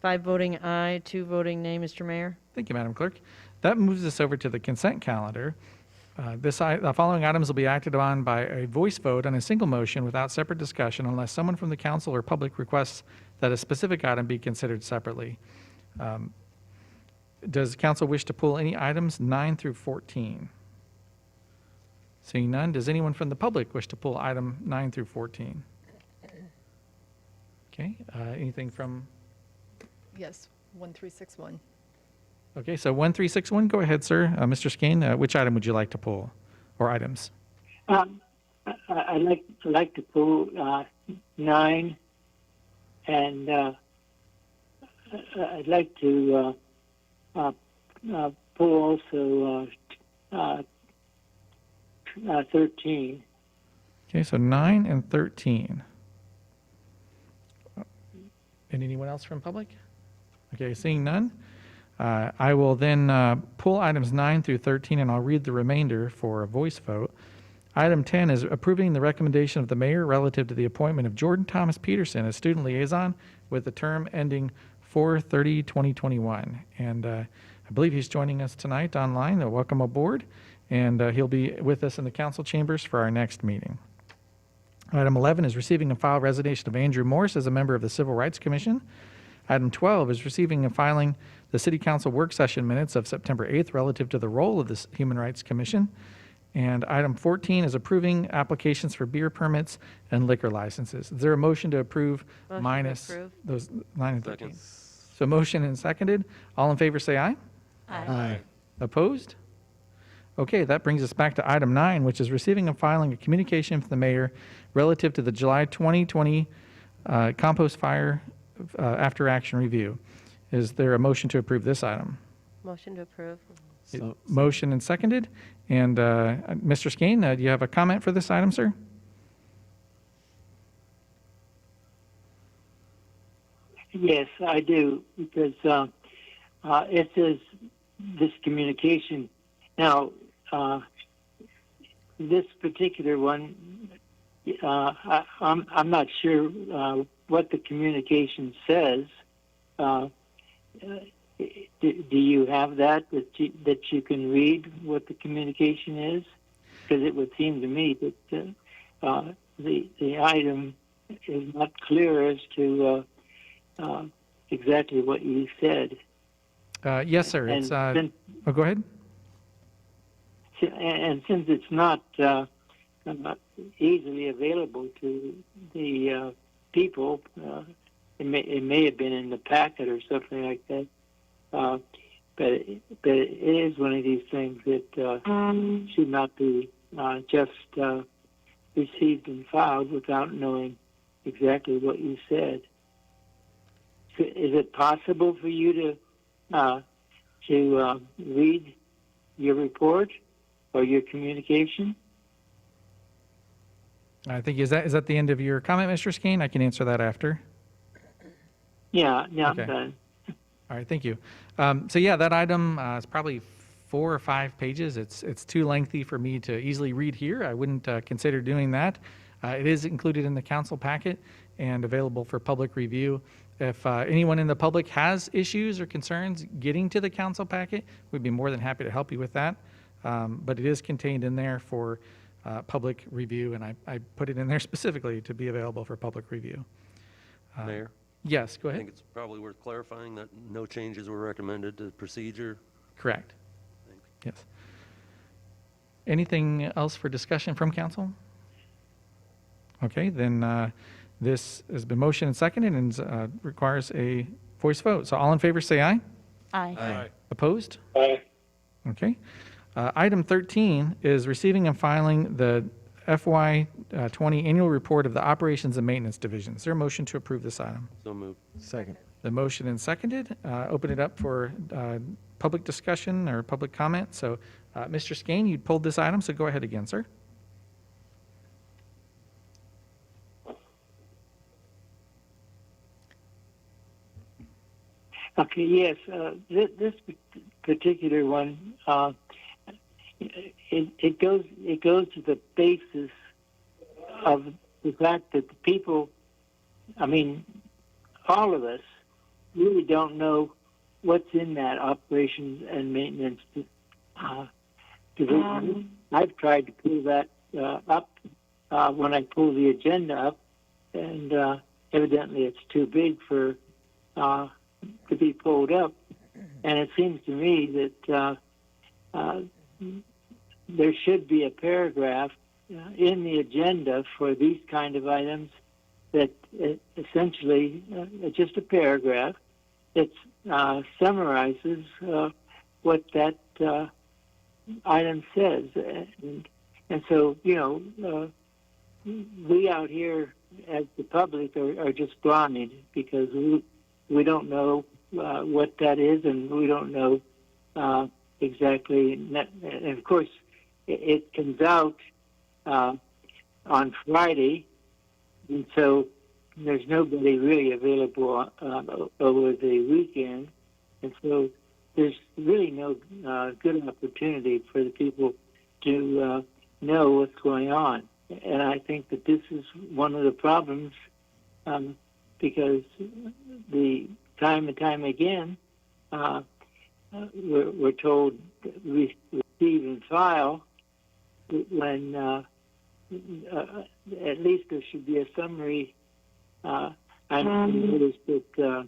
5 voting aye, 2 voting nay, Mr. Mayor. Thank you, Madam Clerk. That moves us over to the consent calendar. The following items will be acted on by a voice vote on a single motion without separate discussion unless someone from the council or public requests that a specific item be considered separately. Does council wish to pull any items 9 through 14? Seeing none, does anyone from the public wish to pull item 9 through 14? Okay, anything from, Yes, 1361. okay, so 1361, go ahead, sir. Mr. Skane, which item would you like to pull, or items? I'd like to pull 9, and I'd like to pull also 13. Okay, so 9 and 13. And anyone else from public? Okay, seeing none, I will then pull items 9 through 13, and I'll read the remainder for a voice vote. Item 10 is approving the recommendation of the mayor relative to the appointment of Jordan Thomas Peterson as student liaison with the term ending 4/30/2021. And I believe he's joining us tonight online. Welcome aboard. And he'll be with us in the council chambers for our next meeting. Item 11 is receiving and file resignation of Andrew Morse as a member of the Civil Rights Commission. Item 12 is receiving and filing the City Council work session minutes of September 8th relative to the role of the Human Rights Commission. And item 14 is approving applications for beer permits and liquor licenses. Is there a motion to approve Motion to minus approve. those 9 and 13? Second. So motion and seconded. All in favor say aye. Aye. Opposed? Okay, that brings us back to item 9, which is receiving and filing a communication from the mayor relative to the July 2020 compost fire after action review. Is there a motion to approve this item? Motion to approve. So, Motion and seconded. And Mr. Skane, do you have a comment for this item, sir? Yes, I do, because it says this communication. Now, this particular one, I'm not sure what the communication says. Do you have that you can read what the communication is? Because it would seem to me that the item is not clear as to exactly what you said. Yes, sir. And It's, since- go ahead. And since it's not easily available to the people, it may have been in the packet or something like that. But it is one of these things that should not be just received and filed without knowing exactly what you said. Is it possible for you to read your report or your communication? I think, is that the end of your comment, Mr. Skane? I can answer that after. Yeah, Okay. I'm done. All right, thank you. So yeah, that item is probably 4 or 5 pages. It's too lengthy for me to easily read here. I wouldn't consider doing that. It is included in the council packet and available for public review. If anyone in the public has issues or concerns getting to the council packet, we'd be more than happy to help you with that. But it is contained in there for public review, and I put it in there specifically to be available for public review. Mayor? Yes, go I ahead. think it's probably worth clarifying that no changes were recommended to procedure. Correct. Yes. Anything else for discussion from council? Okay, then this has been motioned and seconded and requires a voice vote. So all in favor say aye. Aye. Aye. Opposed? Aye. Okay. Item 13 is receiving and filing the FY 20 annual report of the Operations and Maintenance Division. Is there a motion to approve this item? So moved. Second. The motion and seconded. Open it up for public discussion or public comment. So, Mr. Skane, you pulled this item, so go ahead again, sir. Okay, yes, this particular one, it goes to the basis of the fact that the people, I mean, all of us really don't know what's in that operations and maintenance division. I've tried to pull that up when I pull the agenda up, and evidently it's too big for to be pulled up. And it seems to me that there should be a paragraph in the agenda for these kind of items that essentially just a paragraph that summarizes what that item says. And so, you know, we out here as the public are just blind because we don't know what that is, and we don't know exactly. And of course, it comes out on Friday, and so there's nobody really available over the weekend, and so there's really no good opportunity for the people to know what's going on. And I think that this is one of the problems because the time and time again we're told receive and file when at least there should be a summary. I noticed that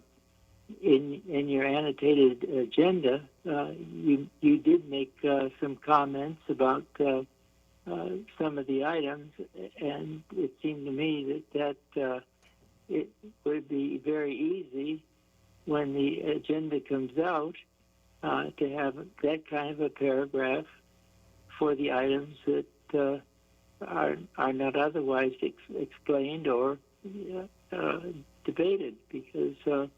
in your annotated agenda, you did make some comments about some of the items, and it seemed to me that it would be very easy when the agenda comes out to have that kind of a paragraph for the items that are not otherwise explained or debated, because you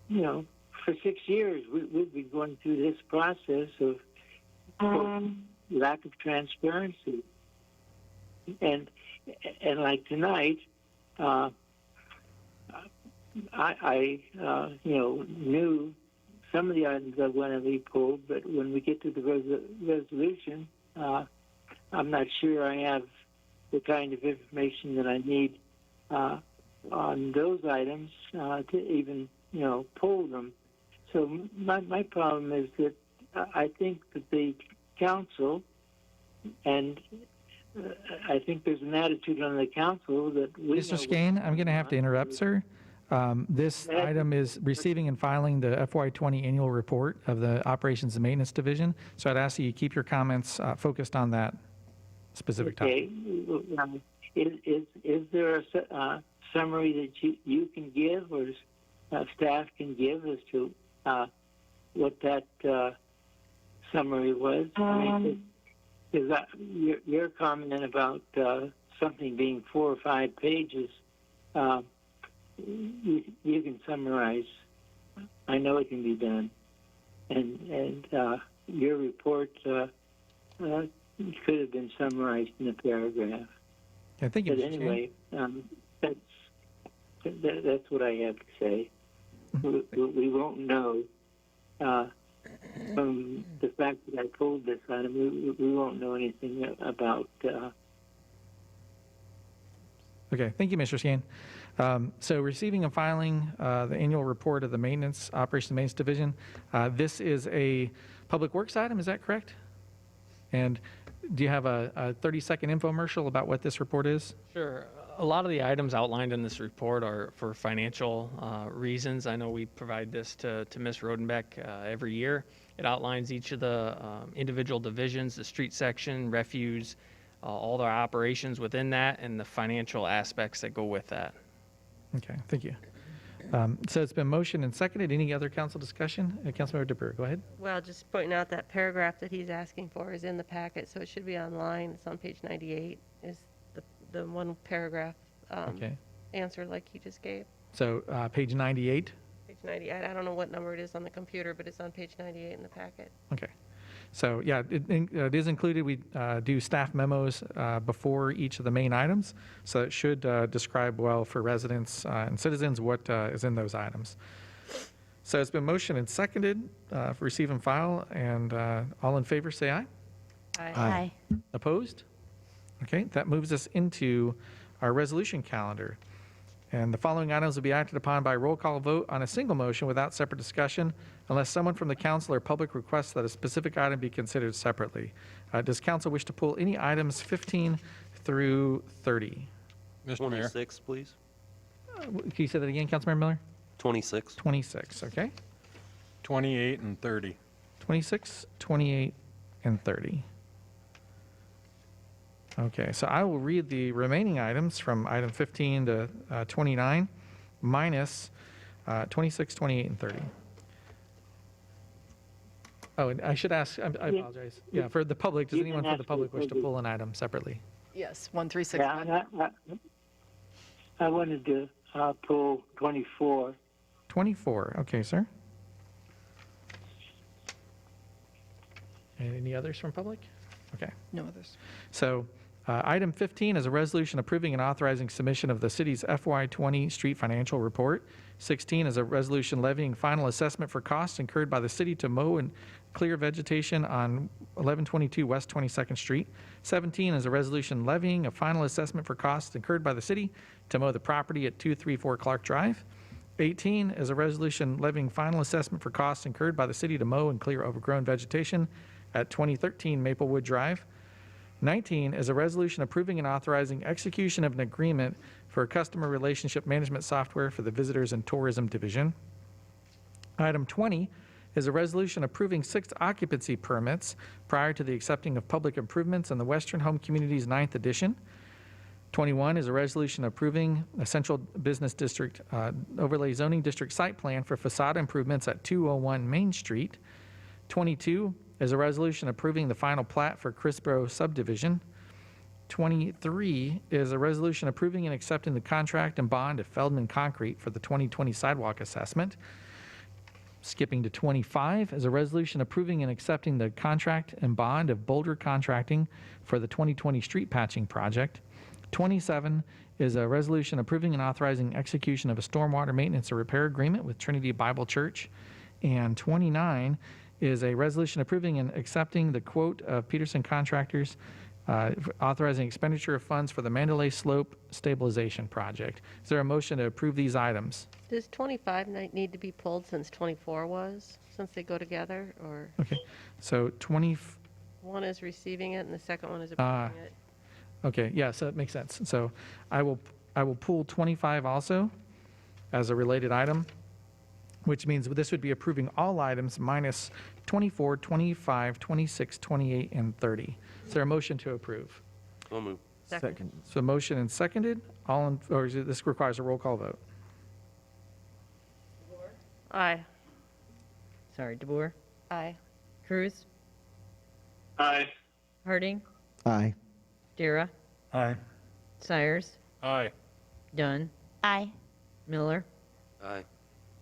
know, for 6 years we've been going through this process of lack of transparency, and like tonight, I you know, knew some of the items that were going to be pulled, but when we get to the resolution, I'm not sure I have the kind of information that I need on those items to even, you know, pull them. So my problem is that I think that the council, and I think there's an attitude on the council that we Mr. Skane, I'm going to have to interrupt, sir. This item is receiving and filing the FY 20 annual report of the Operations and Maintenance Division. So I'd ask that you keep your comments focused on that specific topic. Okay. Is there a summary that you can give or staff can give as to what that summary was? Because your comment about something being 4 or 5 pages, you can summarize. I know it can be done, and your report could have been summarized in a paragraph. Yeah, thank you, But Mr. Skane. anyway, that's what I have to say. We won't know from the fact that I pulled this item. We won't know anything about. Okay, thank you, Mr. Skane. So receiving and filing the annual report of the Maintenance, Operations and Maintenance Division. This is a Public Works item, is that correct? And do you have a 30-second infomercial about what this report is? Sure. A lot of the items outlined in this report are for financial reasons. I know we provide this to Ms. Rodenbeck every year. It outlines each of the individual divisions, the street section, refuse, all their operations within that, and the financial aspects that go with that. Okay, thank you. So it's been motioned and seconded. Any other council discussion? Councilmember DeBrewer, go ahead. Well, just pointing out that paragraph that he's asking for is in the packet, so it should be online. It's on page 98, is the one paragraph Okay. answer like he just gave. So page 98. Page 98, I don't know what number it is on the computer, but it's on page 98 in the packet. Okay. So yeah, it is included. We do staff memos before each of the main items. So it should describe well for residents and citizens what is in those items. So it's been motioned and seconded for receive and file. And all in favor, say aye. Aye. Opposed? Okay, that moves us into our resolution calendar. And the following items will be acted upon by roll call vote on a single motion without separate discussion unless someone from the council or public requests that a specific item be considered separately. Does council wish to pull any items 15 through 30? Mr. Mayor, 26, please. Can you say that again, Councilmember Miller? 26. 26, okay. 28 and 30. 26, 28, and 30. Okay, so I will read the remaining items from item 15 to 29 minus 26, 28, and 30. Oh, and I should ask, I apologize. Yeah, for the public, does You anyone can for the ask public for wish to the- pull an item separately? Yes, 1361. Yeah, I wanted to pull 24. 24, okay, sir. And any others from public? Okay. No others. So item 15 is a resolution approving and authorizing submission of the city's FY20 street financial report. 16 is a resolution levying final assessment for costs incurred by the city to mow and clear vegetation on 1122 West 22nd Street. 17 is a resolution levying a final assessment for costs incurred by the city to mow the property at 234 Clark Drive. 18 is a resolution levying final assessment for costs incurred by the city to mow and clear overgrown vegetation at 2013 Maplewood Drive. 19 is a resolution approving and authorizing execution of an agreement for a customer relationship management software for the Visitors and Tourism Division. Item 20 is a resolution approving 6 occupancy permits prior to the accepting of public improvements in the Western Home Communities 9th Edition. 21 is a resolution approving a Central Business District Overlay Zoning District site plan for facade improvements at 201 Main Street. 22 is a resolution approving the final plat for Crisbro subdivision. 23 is a resolution approving and accepting the contract and bond of Feldman Concrete for the 2020 sidewalk assessment. Skipping to 25 is a resolution approving and accepting the contract and bond of Boulder Contracting for the 2020 street patching project. 27 is a resolution approving and authorizing execution of a stormwater maintenance or repair agreement with Trinity Bible Church. And 29 is a resolution approving and accepting the quote of Peterson Contractors authorizing expenditure of funds for the Mandalay Slope Stabilization Project. Is there a motion to approve these items? Does 25 need to be pulled since 24 was, since they go together, or Okay, so 20, one is receiving it and the second one is approving it? okay, yeah, so it makes sense. So I will pull 25 also as a related item, which means this would be approving all items minus 24, 25, 26, 28, and 30. Is there a motion to approve? So moved. Second. So motion and seconded, or this requires a roll call vote. Aye. Sorry, DeBoer, Aye. Cruz, Aye. Harding, Aye. Dara, Aye. Sires, Aye. Dunn, Aye. Miller. Aye.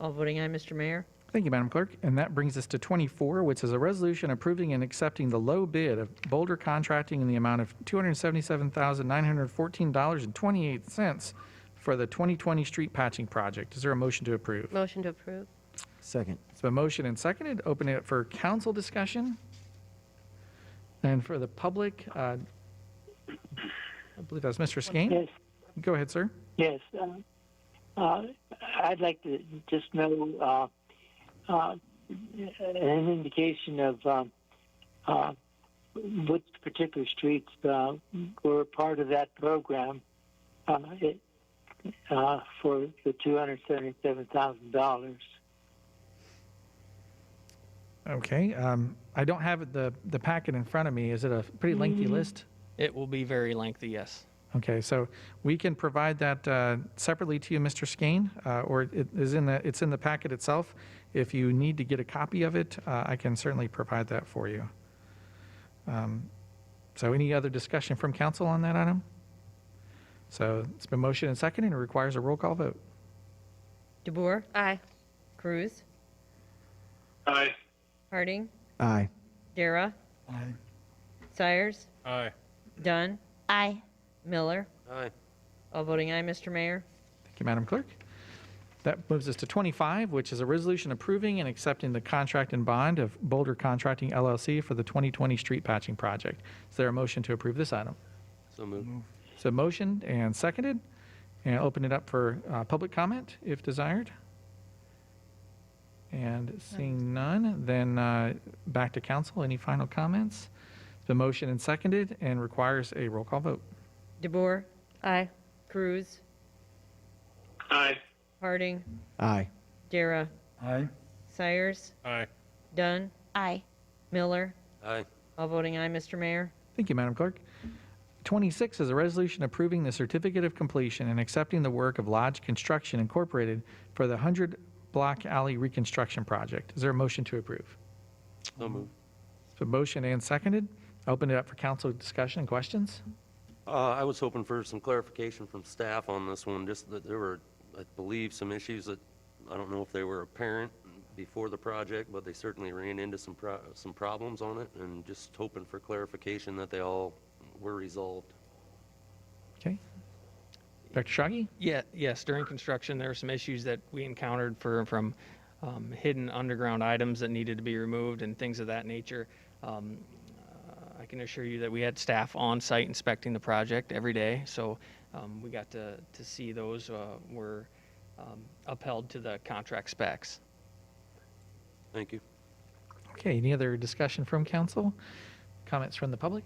All voting aye, Mr. Mayor. Thank you, Madam Clerk. And that brings us to 24, which is a resolution approving and accepting the low bid of Boulder Contracting in the amount of $277,914.28 for the 2020 street patching project. Is there a motion to approve? Motion to approve. Second. It's been motioned and seconded. Open it for council discussion. And for the public, I believe that's Mr. Skane. Yes, Go ahead, sir. yes. I'd like to just know an indication of which particular streets were part of that program for the $277,000. Okay, I don't have the packet in front of me. Is it a pretty lengthy list? It will be very lengthy, yes. Okay, so we can provide that separately to you, Mr. Skane, or it's in the packet itself. If you need to get a copy of it, I can certainly provide that for you. So any other discussion from council on that item? So it's been motioned and seconded, and it requires a roll call vote. DeBoer? Aye. Cruz? Aye. Harding? Aye. Dara? Aye. Sires? Aye. Dunn? Aye. Miller? Aye. All voting aye, Mr. Mayor. Thank you, Madam Clerk. That moves us to 25, which is a resolution approving and accepting the contract and bond of Boulder Contracting LLC for the 2020 street patching project. Is there a motion to approve this item? So moved. So motioned and seconded, and open it up for public comment if desired. And seeing none, then back to council. Any final comments? The motion and seconded and requires a roll call vote. DeBoer? Aye. Cruz? Aye. Harding? Aye. Dara? Aye. Sires? Aye. Dunn? Aye. Miller? Aye. All voting aye, Mr. Mayor. Thank you, Madam Clerk. 26 is a resolution approving the certificate of completion and accepting the work of Lodge Construction Incorporated for the 100 Block Alley Reconstruction Project. Is there a motion to approve? So moved. So motion and seconded. Open it up for council discussion and questions. I was hoping for some clarification from staff on this one, just that there were, I believe, some issues that, I don't know if they were apparent before the project, but they certainly ran into some problems on it, and just hoping for clarification that they all were resolved. Okay. Dr. Shaggy? Yes, during construction, there were some issues that we encountered from hidden underground items that needed to be removed and things of that nature. I can assure you that we had staff on site inspecting the project every day, so we got to see those were upheld to the contract specs. Thank you. Okay, any other discussion from council? Comments from the public?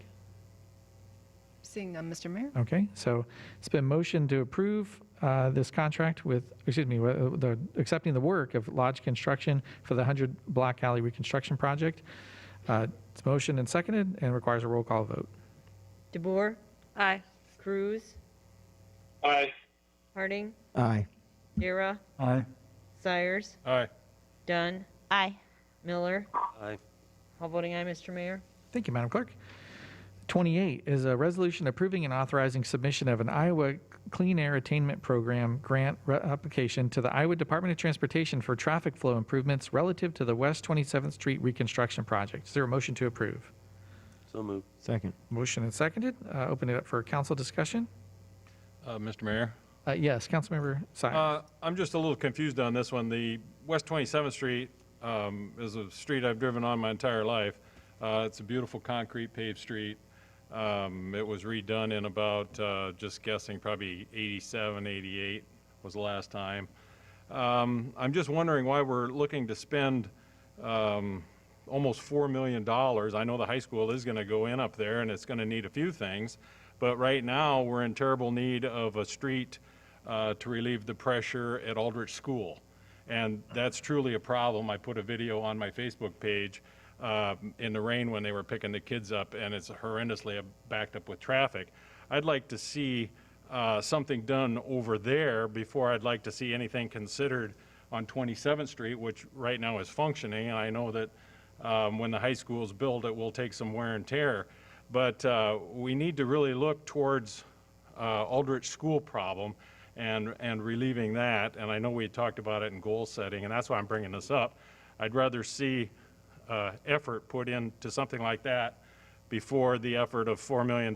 Seeing none, Mr. Mayor. Okay, so it's been motioned to approve this contract with, accepting the work of Lodge Construction for the 100 Block Alley Reconstruction Project. It's motioned and seconded and requires a roll call vote. DeBoer? Aye. Cruz? Aye. Harding? Aye. Dara? Aye. Sires? Aye. Dunn? Aye. Miller? Aye. All voting aye, Mr. Mayor. Thank you, Madam Clerk. 28 is a resolution approving and authorizing submission of an Iowa Clean Air Attainment Program grant application to the Iowa Department of Transportation for traffic flow improvements relative to the West 27th Street reconstruction project. Is there a motion to approve? So moved. Second. Motion and seconded. Open it up for council discussion. Mr. Mayor? Yes, Councilmember Sires. I'm just a little confused on this one. The West 27th Street is a street I've driven on my entire life. It's a beautiful concrete paved street. It was redone in about, just guessing, probably 87, 88 was the last time. I'm just wondering why we're looking to spend almost $4 million. I know the high school is going to go in up there and it's going to need a few things, but right now we're in terrible need of a street to relieve the pressure at Aldrich School. And that's truly a problem. I put a video on my Facebook page in the rain when they were picking the kids up, and it's horrendously backed up with traffic. I'd like to see something done over there before I'd like to see anything considered on 27th Street, which right now is functioning, and I know that when the high school is built, it will take some wear and tear. But we need to really look towards Aldrich School problem and relieving that, and I know we talked about it in goal setting, and that's why I'm bringing this up. I'd rather see effort put into something like that before the effort of $4 million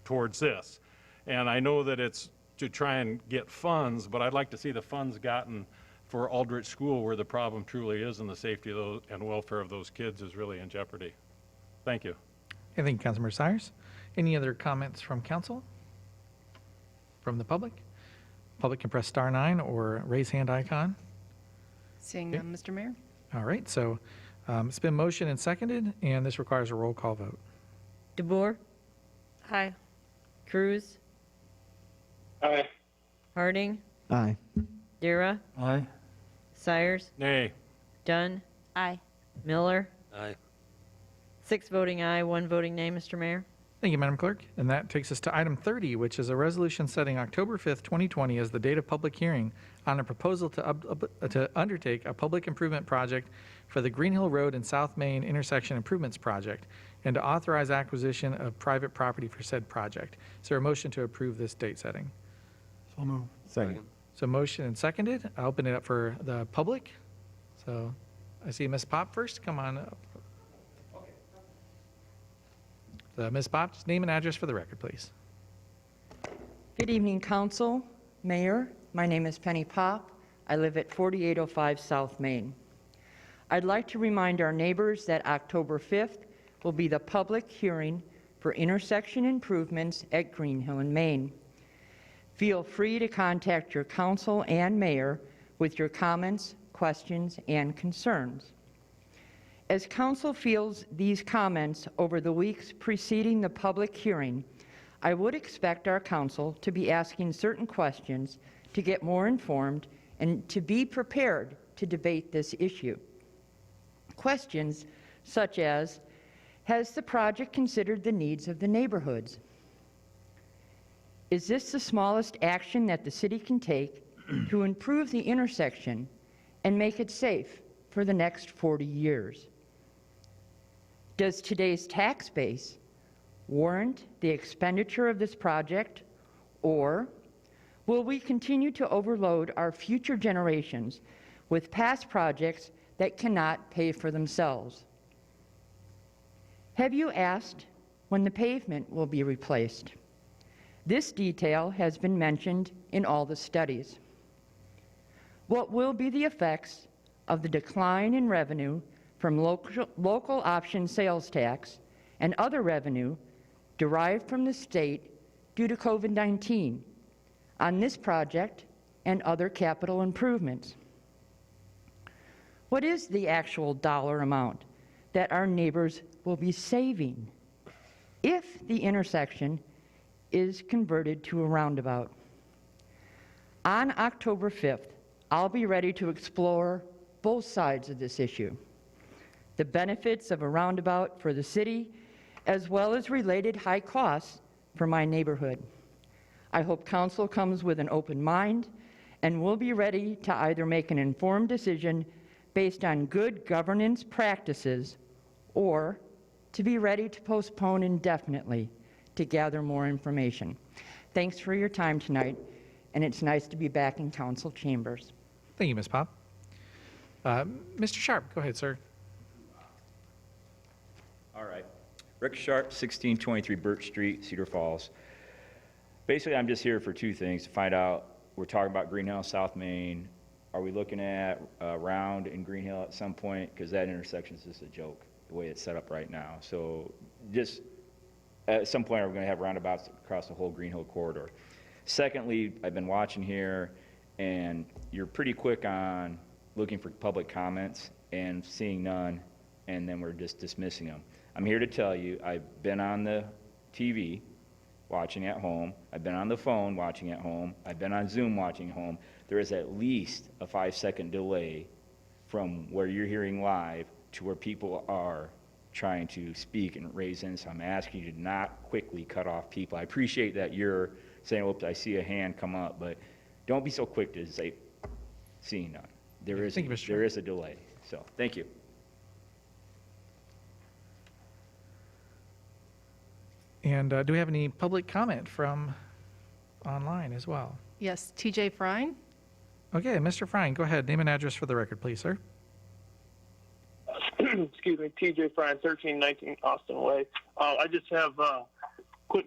towards this. And I know that it's to try and get funds, but I'd like to see the funds gotten for Aldrich School where the problem truly is and the safety of those and welfare of those kids is really in jeopardy. Thank you. Thank you, Councilmember Sires. Any other comments from council? From the public? Public can press *9 or raise hand icon. Seeing none, Mr. Mayor. All right, so It's been motioned and seconded, and this requires a roll call vote. DeBoer, Aye. Cruz, Aye. Harding, Aye. Dira, Aye. Sires, Nay. Dunn, Aye. Miller. Aye. 6 voting aye, 1 voting nay, Mr. Mayor. Thank you, Madam Clerk. And that takes us to item 30, which is a resolution setting October 5th, 2020 as the date of public hearing on a proposal to undertake a public improvement project for the Green Hill Road and South Main Intersection Improvements Project, and to authorize acquisition of private property for said project. Is there a motion to approve this date setting? So moved. Second. So motion and seconded. I'll open it up for the public. So I see Ms. Pop first. Come on up. Ms. Pop, just name and address for the record, please. Good evening, Council, Mayor. My name is Penny Pop. I live at 4805 South Main. I'd like to remind our neighbors that October 5th will be the public hearing for intersection improvements at Green Hill and Main. Feel free to contact your council and mayor with your comments, questions, and concerns. As council fields these comments over the weeks preceding the public hearing, I would expect our council to be asking certain questions to get more informed and to be prepared to debate this issue. Questions such as, has the project considered the needs of the neighborhoods? Is this the smallest action that the city can take to improve the intersection and make it safe for the next 40 years? Does today's tax base warrant the expenditure of this project, or will we continue to overload our future generations with past projects that cannot pay for themselves? Have you asked when the pavement will be replaced? This detail has been mentioned in all the studies. What will be the effects of the decline in revenue from local option sales tax and other revenue derived from the state due to COVID-19 on this project and other capital improvements? What is the actual dollar amount that our neighbors will be saving if the intersection is converted to a roundabout? On October 5th, I'll be ready to explore both sides of this issue: the benefits of a roundabout for the city, as well as related high costs for my neighborhood. I hope council comes with an open mind and will be ready to either make an informed decision based on good governance practices, or to be ready to postpone indefinitely to gather more information. Thanks for your time tonight, and it's nice to be back in council chambers. Thank you, Ms. Pop. Mr. Sharp, go ahead, sir. All right. Rick Sharp, 1623 Birch Street, Cedar Falls. Basically, I'm just here for two things: to find out, we're talking about Green Hill, South Main. Are we looking at Round in Green Hill at some point? Because that intersection is just a joke, the way it's set up right now. So just at some point, are we going to have roundabouts across the whole Green Hill corridor? Secondly, I've been watching here, and you're pretty quick on looking for public comments and seeing none, and then we're just dismissing them. I'm here to tell you, I've been on the TV watching at home. I've been on the phone watching at home. I've been on Zoom watching at home. There is at least a 5-second delay from where you're hearing live to where people are trying to speak and raise in. So I'm asking you to not quickly cut off people. I appreciate that you're saying, oops, I see a hand come up, but don't be so quick to say, seeing none. There is a delay. So thank you. And do we have any public comment from online as well? Yes, TJ Frine. Okay, Mr. Frine, go ahead. Name and address for the record, please, sir. Excuse me, TJ Frine, 1319 Austin Way. I just have a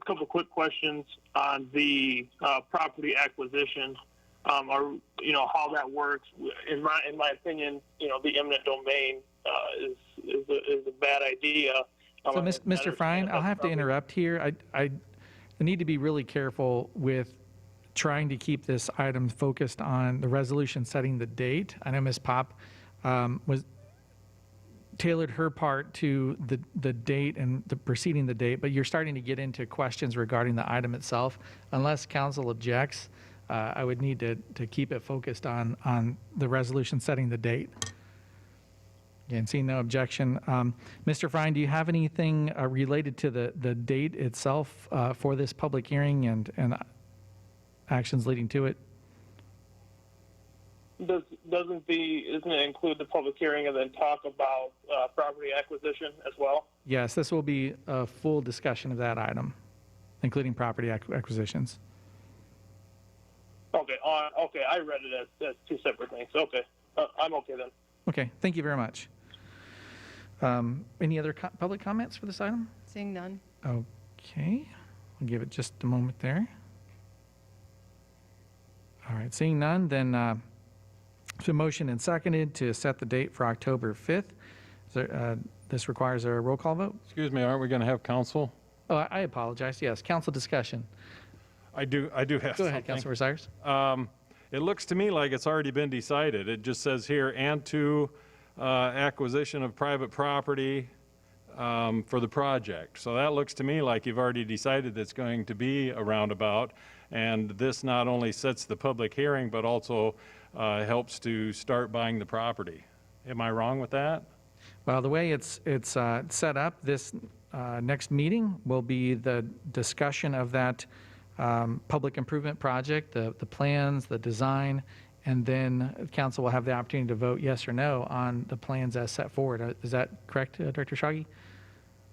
couple quick questions on the property acquisition. How that works. In my opinion, the eminent domain is a bad idea. So, Mr. Frine, I'll have to interrupt here. I need to be really careful with trying to keep this item focused on the resolution setting the date. I know Ms. Pop tailored her part to the date and the preceding the date, but you're starting to get into questions regarding the item itself. Unless council objects, I would need to keep it focused on the resolution setting the date. Again, seeing no objection. Mr. Frine, do you have anything related to the date itself for this public hearing and actions leading to it? Isn't it include the public hearing and then talk about property acquisition as well? Yes, this will be a full discussion of that item, including property acquisitions. Okay, okay, I read it as two separate things. Okay, I'm okay then. Okay, thank you very much. Any other public comments for this item? Seeing none. Okay, we'll give it just a moment there. All right, seeing none, then so motion and seconded to set the date for October 5th. This requires a roll call vote. Excuse me, aren't we going to have council? Oh, I apologize. Yes, council discussion. I do have Go ahead, something. Councilor Cyrus. It looks to me like it's already been decided. It just says here, and to acquisition of private property for the project. So that looks to me like you've already decided that's going to be a roundabout, and this not only sets the public hearing, but also helps to start buying the property. Am I wrong with that? Well, the way it's set up, this next meeting will be the discussion of that public improvement project, the plans, the design, and then council will have the opportunity to vote yes or no on the plans as set forward. Is that correct, Director Shaggy?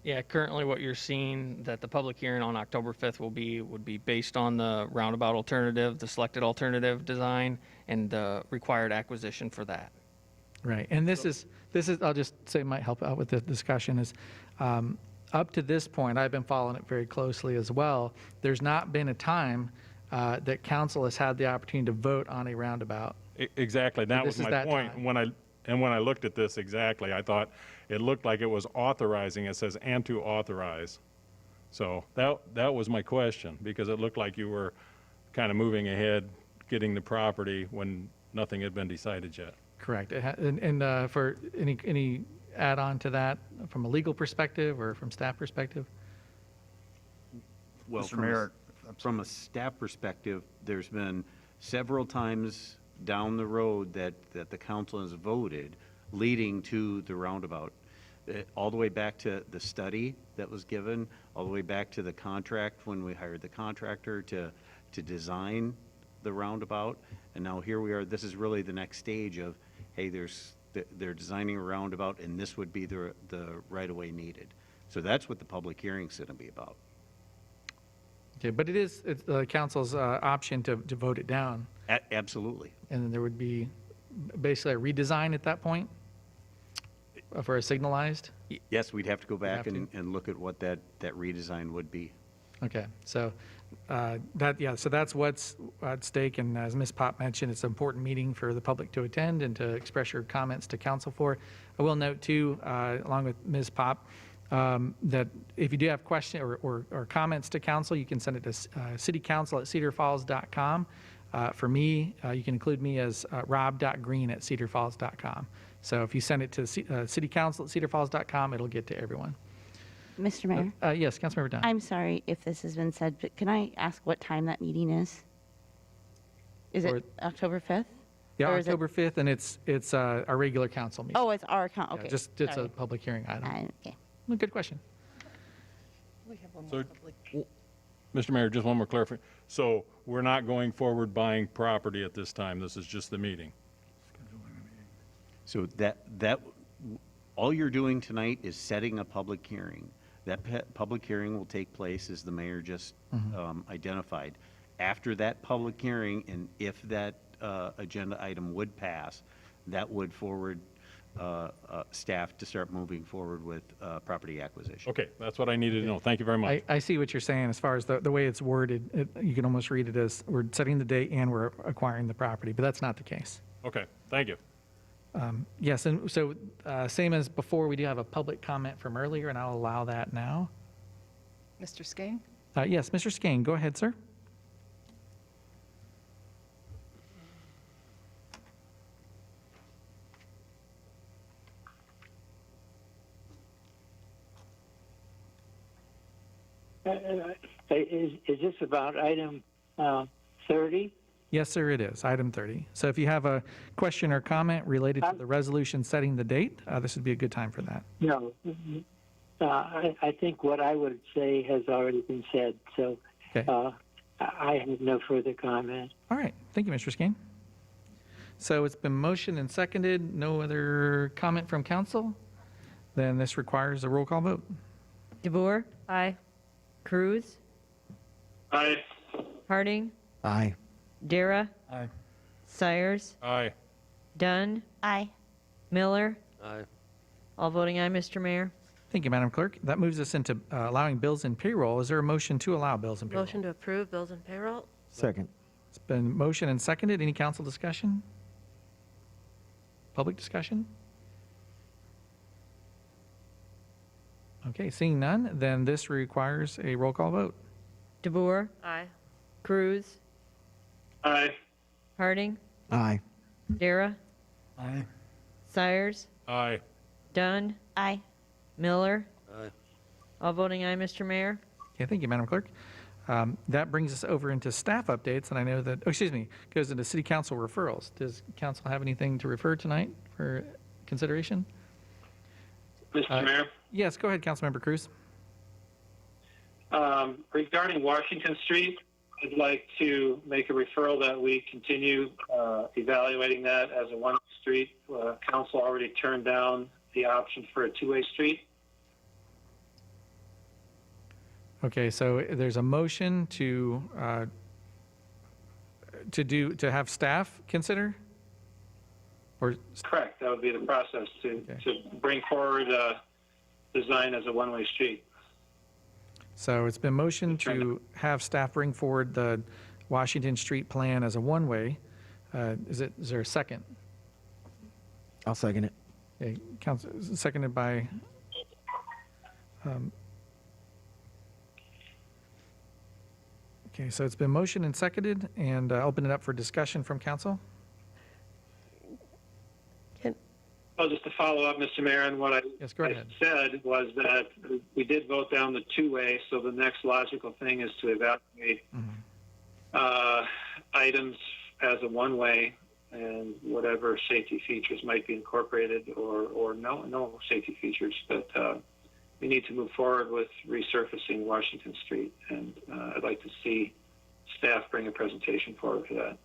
Yeah, currently what you're seeing, that the public hearing on October 5th would be based on the roundabout alternative, the selected alternative design, and the required acquisition for that. Right, and this is, I'll just say might help out with the discussion is, up to this point, I've been following it very closely as well. There's not been a time that council has had the opportunity to vote on a roundabout. Exactly, that was This is my that point. time. When I looked at this exactly, I thought it looked like it was authorizing. It says and to authorize. So that was my question, because it looked like you were kind of moving ahead, getting the property when nothing had been decided yet. Correct. And for any add-on to that from a legal perspective or from staff perspective? Well, Mr. Mayor, from a staff perspective, there's been several times down the road that the council has voted leading to the roundabout. All the way back to the study that was given, all the way back to the contract when we hired the contractor to design the roundabout. And now here we are, this is really the next stage of, hey, they're designing a roundabout and this would be the right-of-way needed. So that's what the public hearing's gonna be about. Okay, but it's the council's option to vote it down. Absolutely. And then there would be basically a redesign at that point for a signalized? Yes, we'd have to go back have to. and look at what that redesign would be. Okay, so so that's what's at stake, and as Ms. Pop mentioned, it's an important meeting for the public to attend and to express your comments to council for. I will note too, along with Ms. Pop, that if you do have questions or comments to council, you can send it to citycouncil@cedarfalls.com. For me, you can include me as rob.green@cedarfalls.com. So if you send it to citycouncil@cedarfalls.com, it'll get to everyone. Mr. Mayor? Yes, Councilmember Dunn. I'm sorry if this has been said, but can I ask what time that meeting is? Is it October 5th? Yeah, Or is it- October 5th, and it's our regular council meeting. Oh, it's our account, Yeah, okay. just it's a sorry. public hearing item. Okay. Well, good question. We have one So- more public. Mr. Mayor, just one more clarification. So we're not going forward buying property at this time. This is just the meeting. So all you're doing tonight is setting a public hearing. That public hearing will take place, as the mayor just identified. After that public hearing, and if that agenda item would pass, that would forward staff to start moving forward with property acquisition. Okay, that's what I needed to know. Thank you very much. I see what you're saying as far as the way it's worded. You can almost read it as we're setting the date and we're acquiring the property, but that's not the case. Okay, thank you. Yes, and so same as before, we do have a public comment from earlier, and I'll allow that now. Mr. Skane? Yes, Mr. Skane, go ahead, sir. is this about item 30? Yes, sir, it is, item 30. So if you have a question or comment related to the resolution setting the date, this would be a good time for that. No. I think what I would say has already been said, so Okay. I have no further comment. All right, thank you, Mr. Skane. So it's been motioned and seconded. No other comment from council? Then this requires a roll call vote. DeBoer? Aye. Cruz? Aye. Harding? Aye. Dara? Aye. Sires? Aye. Dunn? Aye. Miller? Aye. All voting aye, Mr. Mayor. Thank you, Madam Clerk. That moves us into allowing bills and payroll. Is there a motion to allow bills and payroll? Motion to approve bills and payroll? Second. It's been motioned and seconded. Any council discussion? Public discussion? Okay, seeing none, then this requires a roll call vote. DeBoer? Aye. Cruz? Aye. Harding? Aye. Dara? Aye. Sires? Aye. Dunn? Aye. Miller? Aye. All voting aye, Mr. Mayor. Okay, thank you, Madam Clerk. That brings us over into staff updates, and I know that, goes into city council referrals. Does council have anything to refer tonight for consideration? Mr. Mayor? Yes, go ahead, Councilmember Cruz. Regarding Washington Street, I'd like to make a referral that we continue evaluating that as a one-way street. Council already turned down the option for a two-way street. Okay, so there's a motion to have staff consider? Or, Correct. That would be the process to bring forward a design as a one-way street. so it's been motioned to have staff bring forward the Washington Street plan as a one-way. Is there a second? I'll second it. Okay, council, seconded by, okay, so it's been motioned and seconded, and open it up for discussion from council. Well, just to follow up, Mr. Mayor, on what I said was that we did vote down the two-way, so the next logical thing is to evaluate items as a one-way and whatever safety features might be incorporated or no safety features. But we need to move forward with resurfacing Washington Street, and I'd like to see staff bring a presentation forward for that.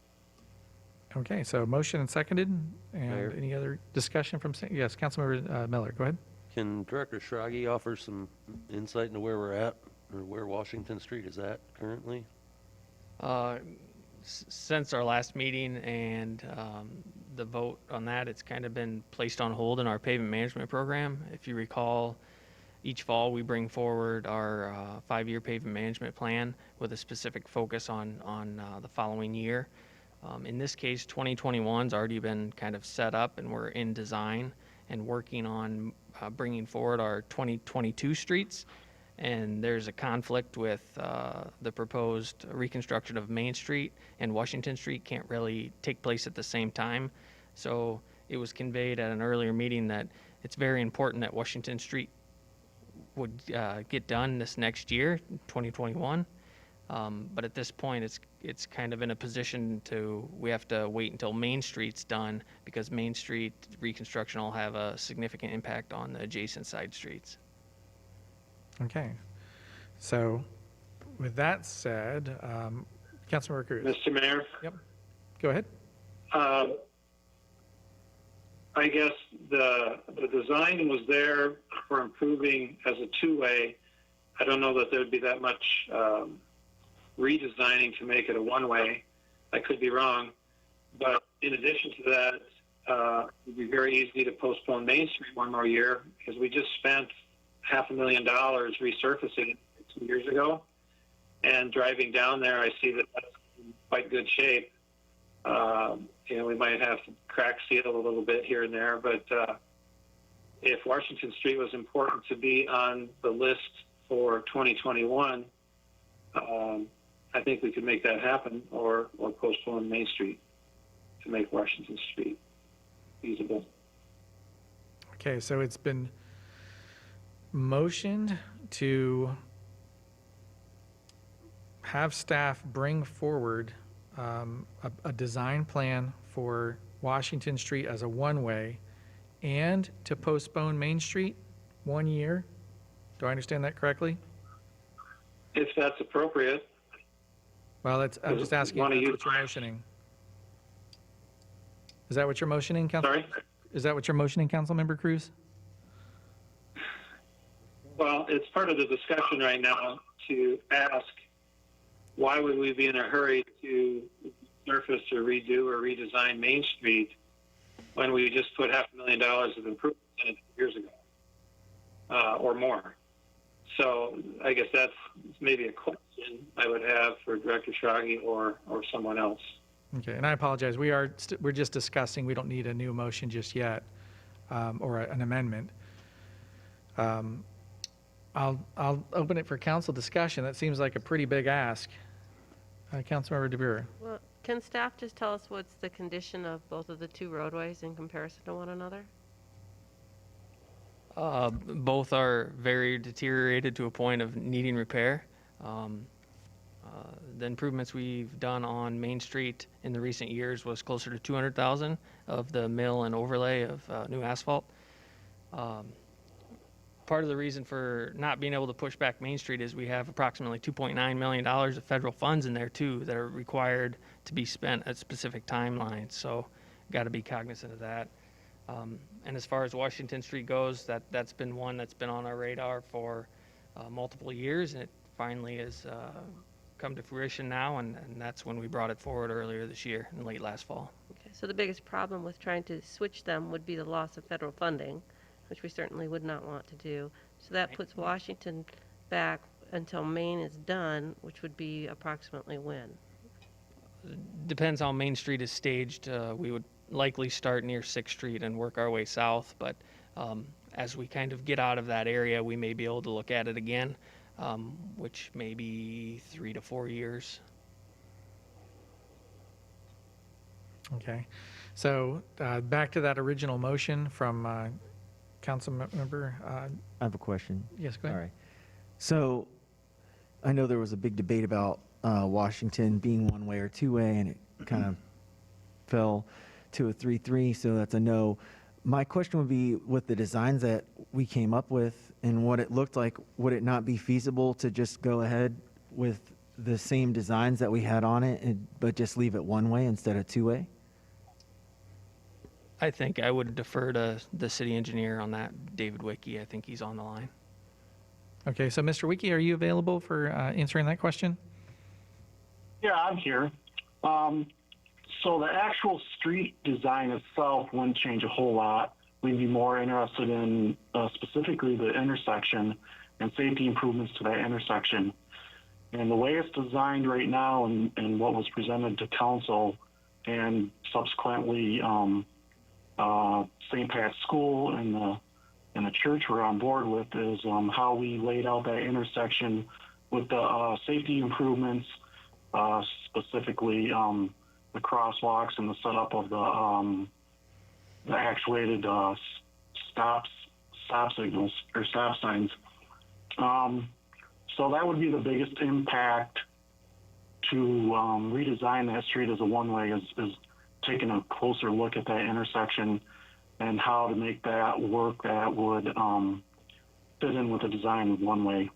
Okay, so motion and seconded, and Mayor? any other discussion from, yes, Councilmember Miller, go ahead. Can Director Schrage offer some insight into where we're at, or where Washington Street is at currently? Since our last meeting and the vote on that, it's kind of been placed on hold in our pavement management program. If you recall, each fall we bring forward our 5-year pavement management plan with a specific focus on the following year. In this case, 2021's already been kind of set up, and we're in design and working on bringing forward our 2022 streets. And there's a conflict with the proposed reconstruction of Main Street, and Washington Street can't really take place at the same time. So it was conveyed at an earlier meeting that it's very important that Washington Street would get done this next year, 2021. But at this point, it's kind of in a position we have to wait until Main Street's done, because Main Street reconstruction will have a significant impact on the adjacent side streets. Okay, so with that said, Councilmember Cruz. Mr. Mayor? Yep, go ahead. I guess the design was there for improving as a two-way. I don't know that there would be that much redesigning to make it a one-way. I could be wrong. But in addition to that, it would be very easy to postpone Main Street one more year, because we just spent $500,000 resurfacing it 2 years ago. And driving down there, I see that that's in quite good shape. We might have to crack seal a little bit here and there, but if Washington Street was important to be on the list for 2021, I think we could make that happen, or postpone Main Street to make Washington Street feasible. Okay, so it's been motioned to have staff bring forward a design plan for Washington Street as a one-way and to postpone Main Street 1 year. Do I understand that correctly? If that's appropriate. Well, I'm just asking if Wanna that's use- what you're motioning. Is that what you're motioning, Council? Sorry? Is that what you're motioning, Councilmember Cruz? Well, it's part of the discussion right now to ask, why would we be in a hurry to surface or redo or redesign Main Street when we just put $500,000 of improvements in it years ago, or more? So I guess that's maybe a question I would have for Director Schrage or someone else. Okay, and I apologize. We're just discussing. We don't need a new motion just yet, or an amendment. I'll open it for council discussion. That seems like a pretty big ask. Councilmember DeBuer. Well, can staff just tell us what's the condition of both of the two roadways in comparison to one another? Both are very deteriorated to a point of needing repair. The improvements we've done on Main Street in the recent years was closer to 200,000 of the mill and overlay of new asphalt. Part of the reason for not being able to push back Main Street is we have approximately $2.9 million of federal funds in there too that are required to be spent at specific timelines. So got to be cognizant of that. And as far as Washington Street goes, that's been one that's been on our radar for multiple years, and it finally has come to fruition now, and that's when we brought it forward earlier this year and late last fall. Okay, so the biggest problem with trying to switch them would be the loss of federal funding, which we certainly would not want to do. So that puts Washington back until Main is done, which would be approximately when? Depends how Main Street is staged. We would likely start near 6th Street and work our way south, but as we kind of get out of that area, we may be able to look at it again, which may be 3 to 4 years. Okay, so back to that original motion from council member. I have a question. Yes, go ahead. All right. So I know there was a big debate about Washington being one way or two way, and it kind of fell to a 3-3, so that's a no. My question would be, with the designs that we came up with and what it looked like, would it not be feasible to just go ahead with the same designs that we had on it, but just leave it one way instead of two way? I think I would defer to the city engineer on that, David Wicke. I think he's on the line. Okay, so Mr. Wicke, are you available for answering that question? Yeah, I'm here. So the actual street design itself wouldn't change a whole lot. We'd be more interested in specifically the intersection and safety improvements to that intersection. And the way it's designed right now and what was presented to council and subsequently St. Pat's School and the church we're on board with is how we laid out that intersection with the safety improvements, specifically the crosswalks and the setup of the actuated stop signals or stop signs. So that would be the biggest impact to redesign that street as a one-way is taking a closer look at that intersection and how to make that work that would fit in with the design of one-way.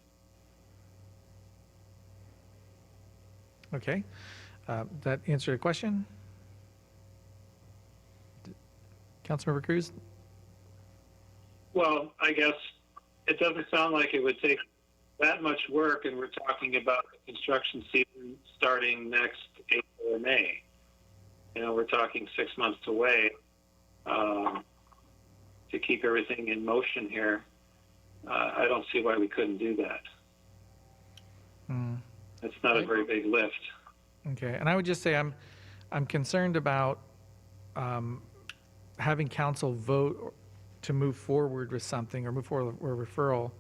Okay, that answer your question? Councilmember Cruz? Well, I guess it doesn't sound like it would take that much work, and we're talking about the construction season starting next April or May. You know, we're talking 6 months away to keep everything in motion here. I don't see why we couldn't do that. It's not a very big lift. Okay, and I would just say I'm concerned about having council vote to move forward with something or move forward with a referral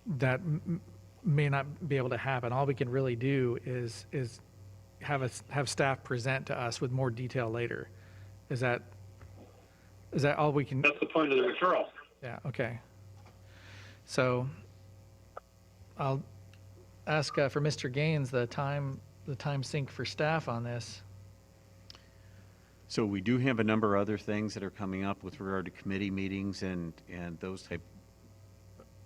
that may not be able to happen. All we can really do is have staff present to us with more detail later. Is that all we can? That's the point of the referral. Yeah. Okay. So I'll ask for Mr. Gaines the time sink for staff on this. So we do have a number of other things that are coming up with regard to committee meetings and those type.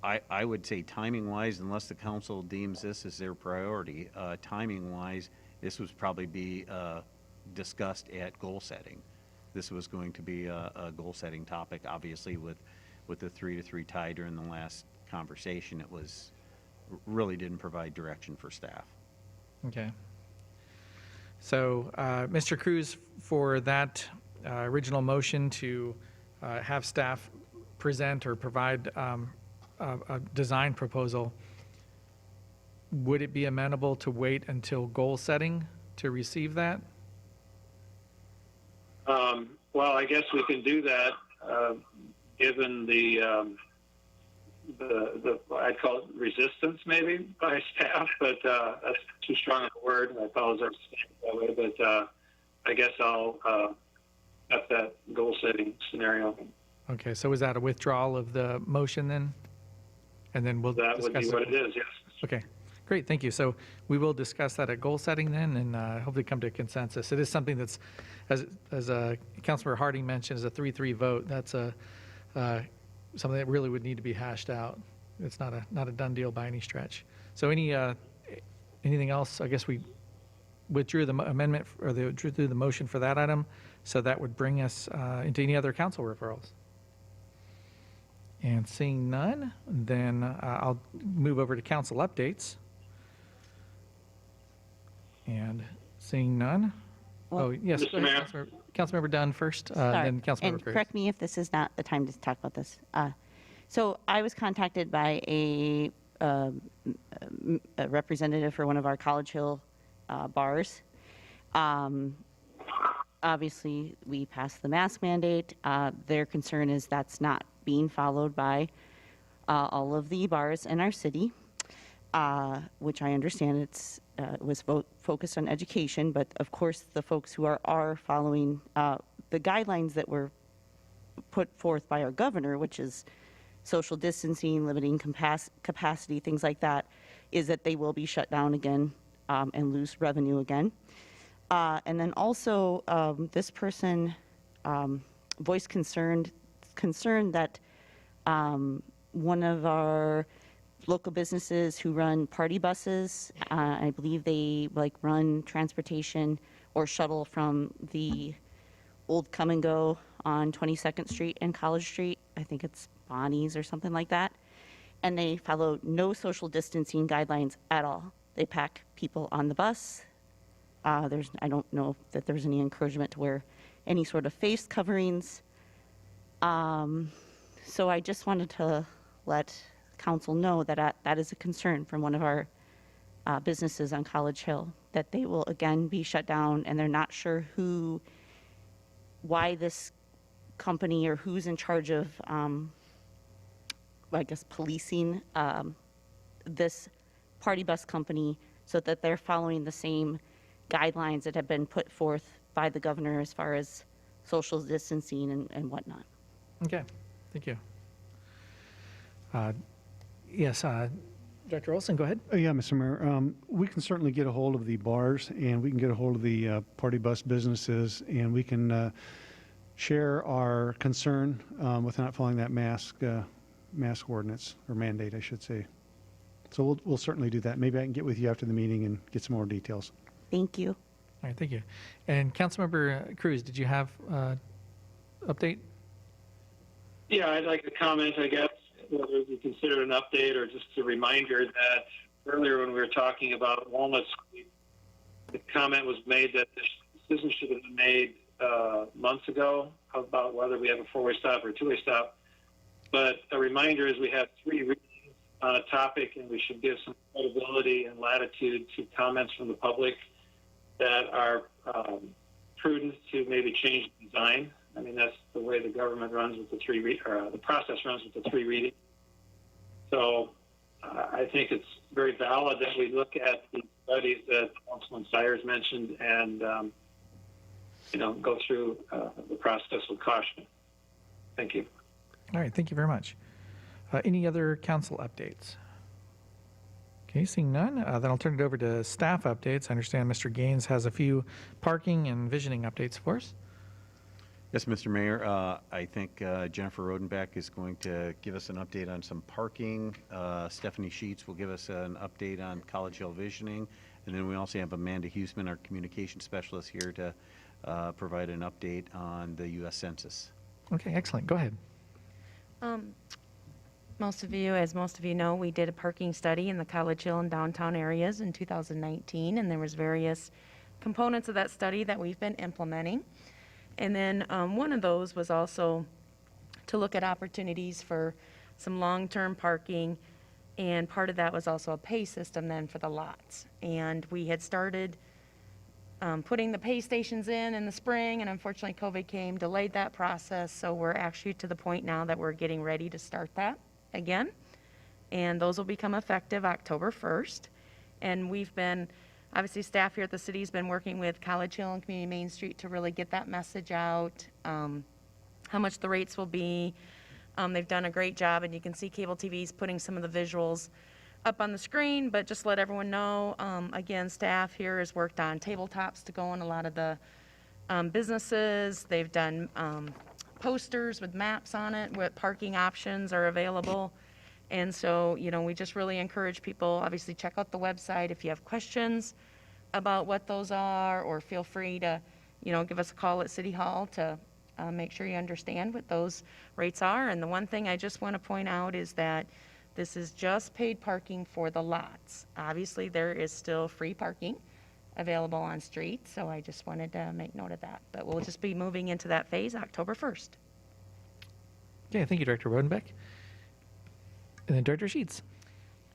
I would say timing-wise, unless the council deems this as their priority, timing-wise, this would probably be discussed at goal setting. This was going to be a goal-setting topic, obviously, with the 3-3 tie during the last conversation. It was, really didn't provide direction for staff. Okay. So, Mr. Cruz, for that original motion to have staff present or provide a design proposal, would it be amenable to wait until goal setting to receive that? Well, I guess we can do that, given the I'd call it resistance maybe by staff, but that's too strong of a word. I apologize for saying it that way, but I guess I'll have that goal setting scenario. Okay, so is that a withdrawal of the motion then? And then we'll That would be discuss what it is, yes. Okay, great, thank you. So we will discuss that at goal setting then and hopefully come to a consensus. It is something that's, as Councilmember Harding mentioned, is a 3-3 vote. That's something that really would need to be hashed out. It's not a done deal by any stretch. So anything else? I guess we withdrew the amendment or withdrew the motion for that item. So that would bring us into any other council referrals. And seeing none, then I'll move over to council updates. And seeing none. Well, yes, Mr. go ahead, Councilmember Dunn first, then Councilmember And Cruz. correct me if this is not the time to talk about this. So I was contacted by a representative for one of our College Hill bars. Obviously, we passed the mask mandate. Their concern is that's not being followed by all of the bars in our city, which I understand it was focused on education, but of course the folks who are following the guidelines that were put forth by our governor, which is social distancing, limiting capacity, things like that, is that they will be shut down again and lose revenue again. And then also, this person voiced concern that one of our local businesses who run party buses, I believe they run transportation or shuttle from the old Come and Go on 22nd Street and College Street. I think it's Bonnie's or something like that. And they follow no social distancing guidelines at all. They pack people on the bus. I don't know that there's any encouragement to wear any sort of face coverings. So I just wanted to let council know that that is a concern from one of our businesses on College Hill, that they will again be shut down, and they're not sure why this company or who's in charge of, I guess, policing this party bus company so that they're following the same guidelines that have been put forth by the governor as far as social distancing and whatnot. Okay, thank you. Yes, Director Olson, go ahead. Yeah, Mr. Mayor, we can certainly get a hold of the bars, and we can get a hold of the party bus businesses, and we can share our concern with not following that mask ordinance, or mandate, I should say. So we'll certainly do that. Maybe I can get with you after the meeting and get some more details. Thank you. All right, thank you. And Councilmember Cruz, did you have update? Yeah, I'd like to comment, I guess, whether you consider an update or just a reminder that earlier when we were talking about Walnut Street, the comment was made that this decision should have been made months ago about whether we have a four-way stop or a two-way stop. But a reminder is we have 3 readings on a topic, and we should give some credibility and latitude to comments from the public that are prudent to maybe change the design. I mean, that's the way the government runs with the process runs with the 3 readings. So I think it's very valid that we look at the studies that Councilman Sires mentioned and, go through the process with caution. Thank you. All right, thank you very much. Any other council updates? Okay, seeing none, then I'll turn it over to staff updates. I understand Mr. Gaines has a few parking and visioning updates for us. Yes, Mr. Mayor, I think Jennifer Rodenbeck is going to give us an update on some parking. Stephanie Sheets will give us an update on College Hill visioning. And then we also have Amanda Huseman, our communication specialist, here to provide an update on the U.S. Census. Okay, excellent. Go ahead. Most of you know, we did a parking study in the College Hill and downtown areas in 2019, and there was various components of that study that we've been implementing. And then one of those was also to look at opportunities for some long-term parking, and part of that was also a pay system then for the lots. And we had started putting the pay stations in the spring, and unfortunately COVID came, delayed that process, so we're actually to the point now that we're getting ready to start that again. And those will become effective October 1st. And we've been, obviously staff here at the city has been working with College Hill and Community Main Street to really get that message out, how much the rates will be. They've done a great job, and you can see cable TV's putting some of the visuals up on the screen, but just let everyone know, again, staff here has worked on tabletops to go in a lot of the businesses. They've done posters with maps on it, what parking options are available. And so, you know, we just really encourage people, obviously check out the website if you have questions about what those are, or feel free to, you know, give us a call at City Hall to make sure you understand what those rates are. And the one thing I just want to point out is that this is just paid parking for the lots. Obviously, there is still free parking available on street, so I just wanted to make note of that. But we'll just be moving into that phase October 1st. Okay, thank you, Director Rodenbeck. And then Director Sheets.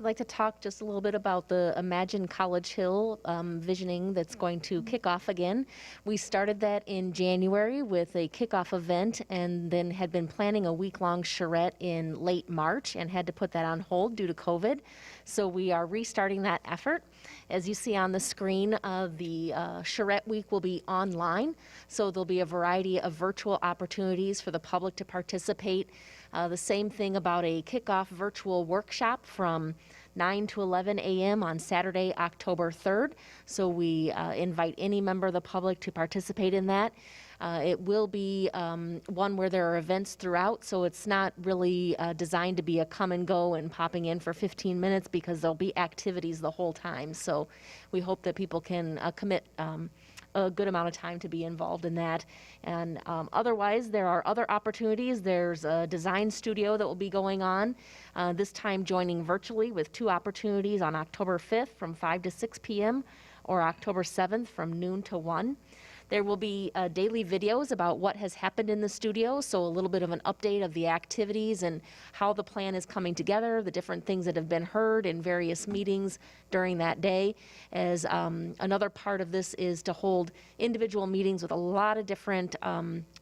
I'd like to talk just a little bit about the Imagine College Hill visioning that's going to kick off again. We started that in January with a kickoff event, and then had been planning a week-long charrette in late March and had to put that on hold due to COVID. So we are restarting that effort. As you see on the screen, the charrette week will be online, so there'll be a variety of virtual opportunities for the public to participate. The same thing about a kickoff virtual workshop from 9 to 11 a.m. on Saturday, October 3rd. So we invite any member of the public to participate in that. It will be one where there are events throughout, so it's not really designed to be a come and go and popping in for 15 minutes, because there'll be activities the whole time. So we hope that people can commit a good amount of time to be involved in that. And otherwise, there are other opportunities. There's a design studio that will be going on, this time joining virtually, with 2 opportunities on October 5th from 5 to 6 p.m. or October 7th from noon to 1. There will be daily videos about what has happened in the studio, so a little bit of an update of the activities and how the plan is coming together, the different things that have been heard in various meetings during that day. As another part of this is to hold individual meetings with a lot of different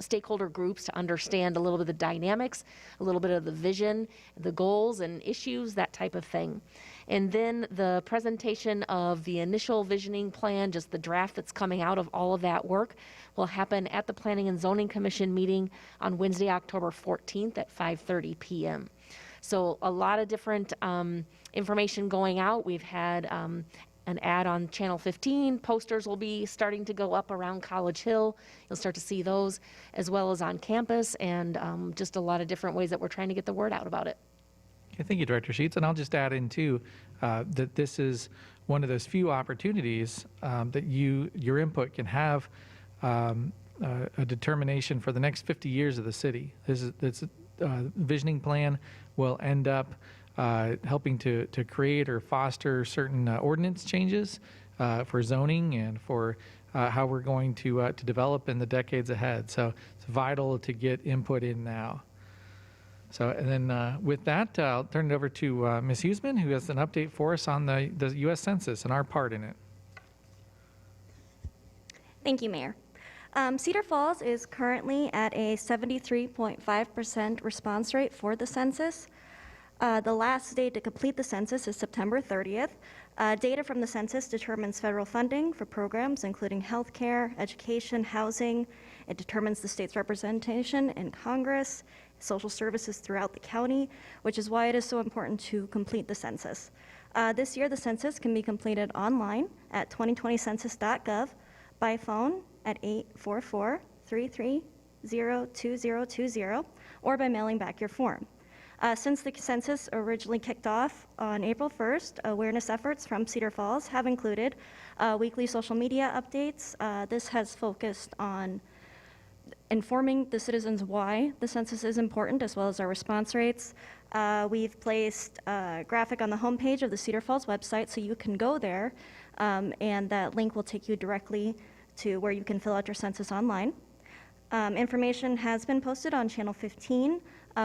stakeholder groups to understand a little bit of the dynamics, a little bit of the vision, the goals and issues, that type of thing. And then the presentation of the initial visioning plan, just the draft that's coming out of all of that work, will happen at the Planning and Zoning Commission meeting on Wednesday, October 14th at 5:30 p.m. So a lot of different information going out. We've had an ad on Channel 15. Posters will be starting to go up around College Hill. You'll start to see those, as well as on campus, and just a lot of different ways that we're trying to get the word out about it. Okay, thank you, Director Sheets. And I'll just add in, too, that this is one of those few opportunities that your input can have a determination for the next 50 years of the city. This visioning plan will end up helping to create or foster certain ordinance changes for zoning and for how we're going to develop in the decades ahead. So it's vital to get input in now. So, and then with that, I'll turn it over to Ms. Huseman, who has an update for us on the U.S. Census and our part in it. Thank you, Mayor. Cedar Falls is currently at a 73.5% response rate for the census. The last day to complete the census is September 30th. Data from the census determines federal funding for programs including healthcare, education, housing. It determines the state's representation in Congress, social services throughout the county, which is why it is so important to complete the census. This year, the census can be completed online at 2020census.gov, by phone at 844-330-2020, or by mailing back your form. Since the census originally kicked off on April 1st, awareness efforts from Cedar Falls have included weekly social media updates. This has focused on informing the citizens why the census is important, as well as our response rates. We've placed a graphic on the homepage of the Cedar Falls website, so you can go there, and that link will take you directly to where you can fill out your census online. Information has been posted on Channel 15.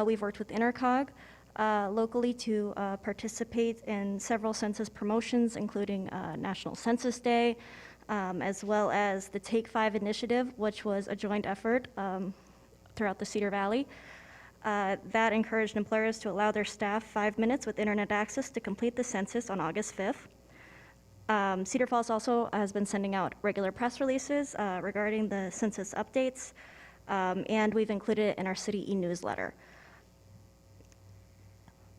We've worked with Intercog locally to participate in several census promotions, including National Census Day, as well as the Take 5 initiative, which was a joint effort throughout the Cedar Valley. That encouraged employers to allow their staff 5 minutes with internet access to complete the census on August 5th. Cedar Falls also has been sending out regular press releases regarding the census updates, and we've included it in our city e-newsletter.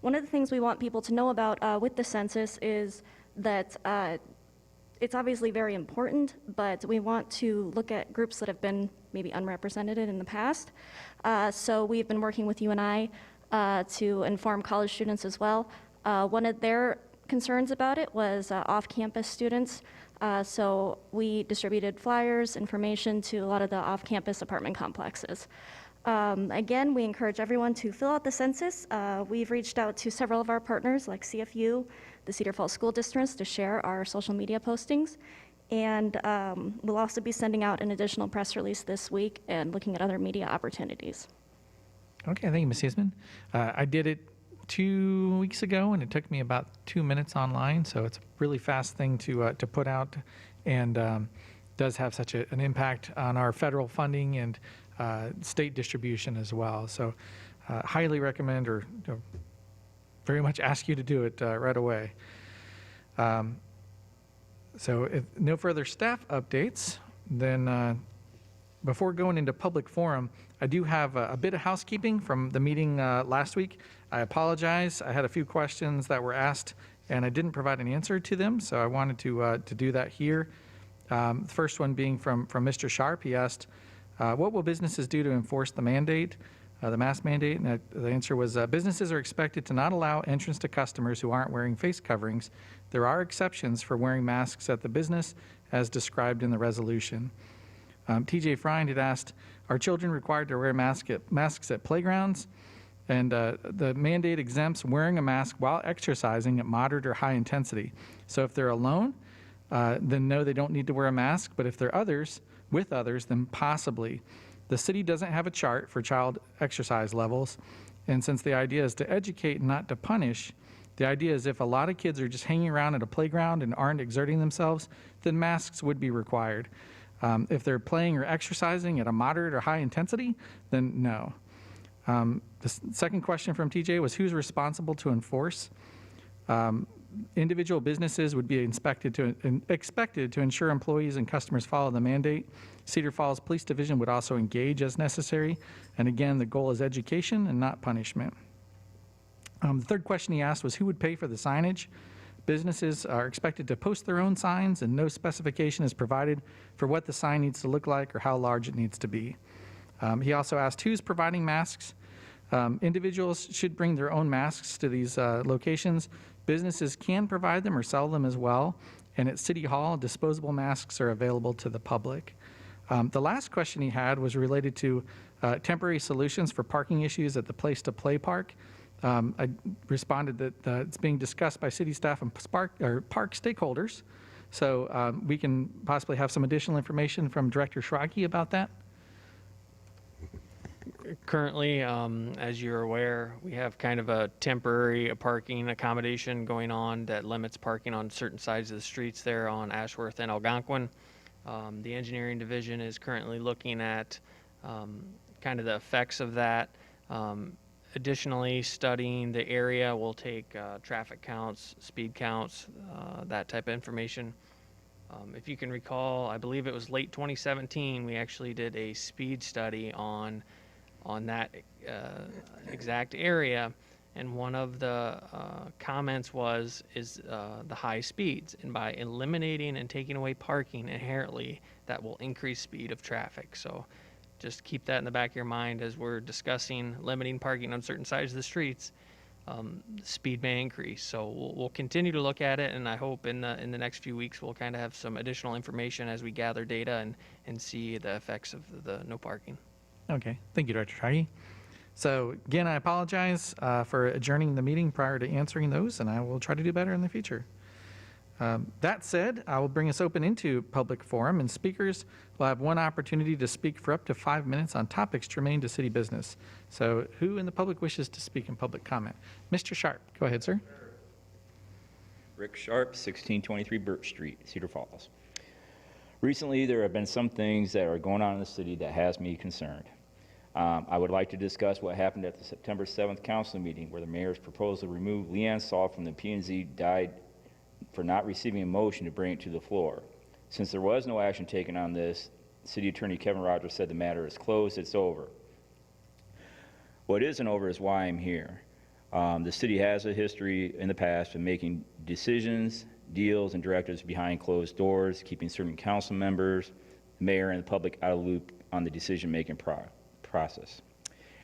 One of the things we want people to know about with the census is that it's obviously very important, but we want to look at groups that have been maybe unrepresented in the past. So we've been working with UNI to inform college students as well. One of their concerns about it was off-campus students. So we distributed flyers, information to a lot of the off-campus apartment complexes. Again, we encourage everyone to fill out the census. We've reached out to several of our partners like CFU, the Cedar Falls School Districts, to share our social media postings. And we'll also be sending out an additional press release this week and looking at other media opportunities. Okay, thank you, Ms. Hisman. I did it 2 weeks ago, and it took me about 2 minutes online, so it's a really fast thing to put out, and does have such an impact on our federal funding and state distribution as well. So highly recommend, or very much ask you to do it right away. So if no further staff updates, then before going into public forum, I do have a bit of housekeeping from the meeting last week. I apologize. I had a few questions that were asked, and I didn't provide an answer to them, so I wanted to do that here. The first one being from Mr. Sharp. He asked, what will businesses do to enforce the mandate, the mask mandate? And the answer was, businesses are expected to not allow entrance to customers who aren't wearing face coverings. There are exceptions for wearing masks at the business, as described in the resolution. TJ Friend had asked, are children required to wear masks at playgrounds? And the mandate exempts wearing a mask while exercising at moderate or high intensity. So if they're alone, then no, they don't need to wear a mask. But if they're with others, then possibly. The city doesn't have a chart for child exercise levels. And since the idea is to educate, not to punish, the idea is if a lot of kids are just hanging around at a playground and aren't exerting themselves, then masks would be required. If they're playing or exercising at a moderate or high intensity, then no. The second question from TJ was, who's responsible to enforce? Individual businesses would be expected to ensure employees and customers follow the mandate. Cedar Falls Police Division would also engage as necessary. And again, the goal is education and not punishment. The third question he asked was, who would pay for the signage? Businesses are expected to post their own signs, and no specification is provided for what the sign needs to look like or how large it needs to be. He also asked, who's providing masks? Individuals should bring their own masks to these locations. Businesses can provide them or sell them as well. And at City Hall, disposable masks are available to the public. The last question he had was related to temporary solutions for parking issues at the Place to Play Park. I responded that it's being discussed by city staff and park stakeholders. So we can possibly have some additional information from Director Schrage about that. Currently, as you're aware, we have kind of a temporary parking accommodation going on that limits parking on certain sides of the streets there on Ashworth and Algonquin. The engineering division is currently looking at kind of the effects of that. Additionally, studying the area, will take traffic counts, speed counts, that type of information. If you can recall, I believe it was late 2017, we actually did a speed study on on that exact area. And one of the comments is the high speeds. And by eliminating and taking away parking inherently, that will increase speed of traffic. So just keep that in the back of your mind as we're discussing limiting parking on certain sides of the streets. Speed may increase. So we'll continue to look at it, and I hope in the next few weeks we'll kind of have some additional information as we gather data and see the effects of the no parking. Okay, thank you, Dr. Traggie. So again, I apologize for adjourning the meeting prior to answering those, and I will try to do better in the future. That said, I will bring us open into public forum, and speakers will have one opportunity to speak for up to 5 minutes on topics germane to city business. So who in the public wishes to speak in public comment? Mr. Sharp, go ahead, sir. Rick Sharp, 1623 Birch Street, Cedar Falls. Recently, there have been some things that are going on in the city that has me concerned. I would like to discuss what happened at the September 7th council meeting where the mayor's proposal to remove Leanne Saul from the P&Z died for not receiving a motion to bring it to the floor. Since there was no action taken on this, City Attorney Kevin Rogers said the matter is closed, it's over. What isn't over is why I'm here. The city has a history in the past of making decisions, deals, and directives behind closed doors, keeping certain council members, the mayor, and the public out of the loop on the decision-making process.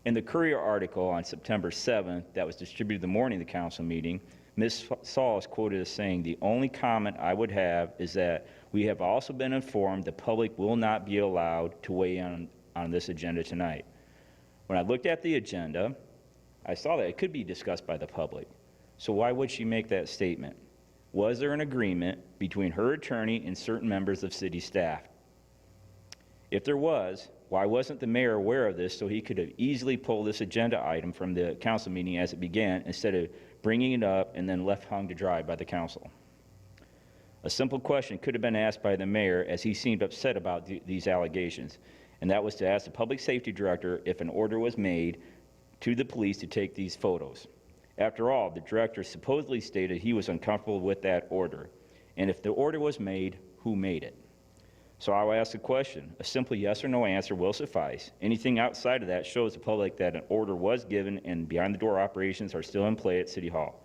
In the Courier article on September 7th that was distributed the morning of the council meeting, Ms. Saul is quoted as saying, "The only comment I would have is that we have also been informed the public will not be allowed to weigh in on this agenda tonight." When I looked at the agenda, I saw that it could be discussed by the public. So why would she make that statement? Was there an agreement between her attorney and certain members of city staff? If there was, why wasn't the mayor aware of this so he could have easily pulled this agenda item from the council meeting as it began instead of bringing it up and then left hung to dry by the council? A simple question could have been asked by the mayor as he seemed upset about these allegations, and that was to ask the public safety director if an order was made to the police to take these photos. After all, the director supposedly stated he was uncomfortable with that order, and if the order was made, who made it? So I will ask the question. A simple yes or no answer will suffice. Anything outside of that shows the public that an order was given and behind-the-door operations are still in play at City Hall.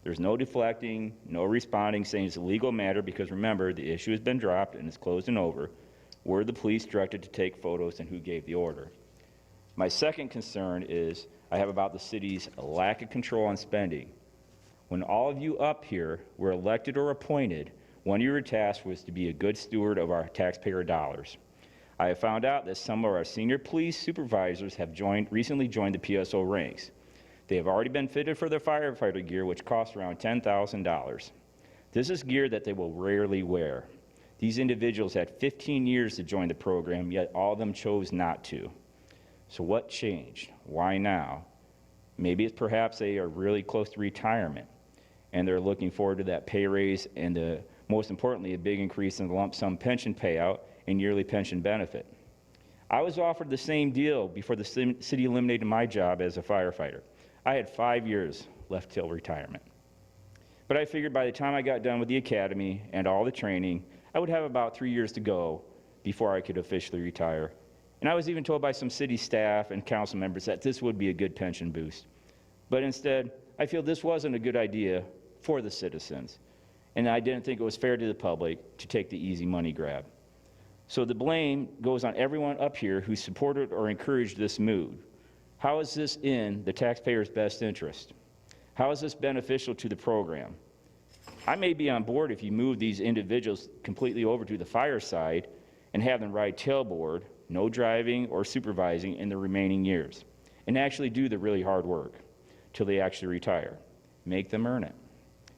There's no deflecting, no responding, saying it's a legal matter because remember, the issue has been dropped and it's closed and over. Were the police directed to take photos and who gave the order? My second concern is I have about the city's lack of control on spending. When all of you up here were elected or appointed, one of your tasks was to be a good steward of our taxpayer dollars. I have found out that some of our senior police supervisors have recently joined the PSO ranks. They have already been fitted for their firefighter gear, which costs around $10,000. This is gear that they will rarely wear. These individuals had 15 years to join the program, yet all of them chose not to. So what changed? Why now? Maybe it's perhaps they are really close to retirement, and they're looking forward to that pay raise and most importantly, a big increase in the lump sum pension payout and yearly pension benefit. I was offered the same deal before the city eliminated my job as a firefighter. I had 5 years left till retirement. But I figured by the time I got done with the academy and all the training, I would have about 3 years to go before I could officially retire. And I was even told by some city staff and council members that this would be a good pension boost. But instead, I feel this wasn't a good idea for the citizens. And I didn't think it was fair to the public to take the easy money grab. So the blame goes on everyone up here who supported or encouraged this move. How is this in the taxpayer's best interest? How is this beneficial to the program? I may be on board if you move these individuals completely over to the fire side and have them ride tailboard, no driving or supervising in the remaining years, and actually do the really hard work till they actually retire. Make them earn it.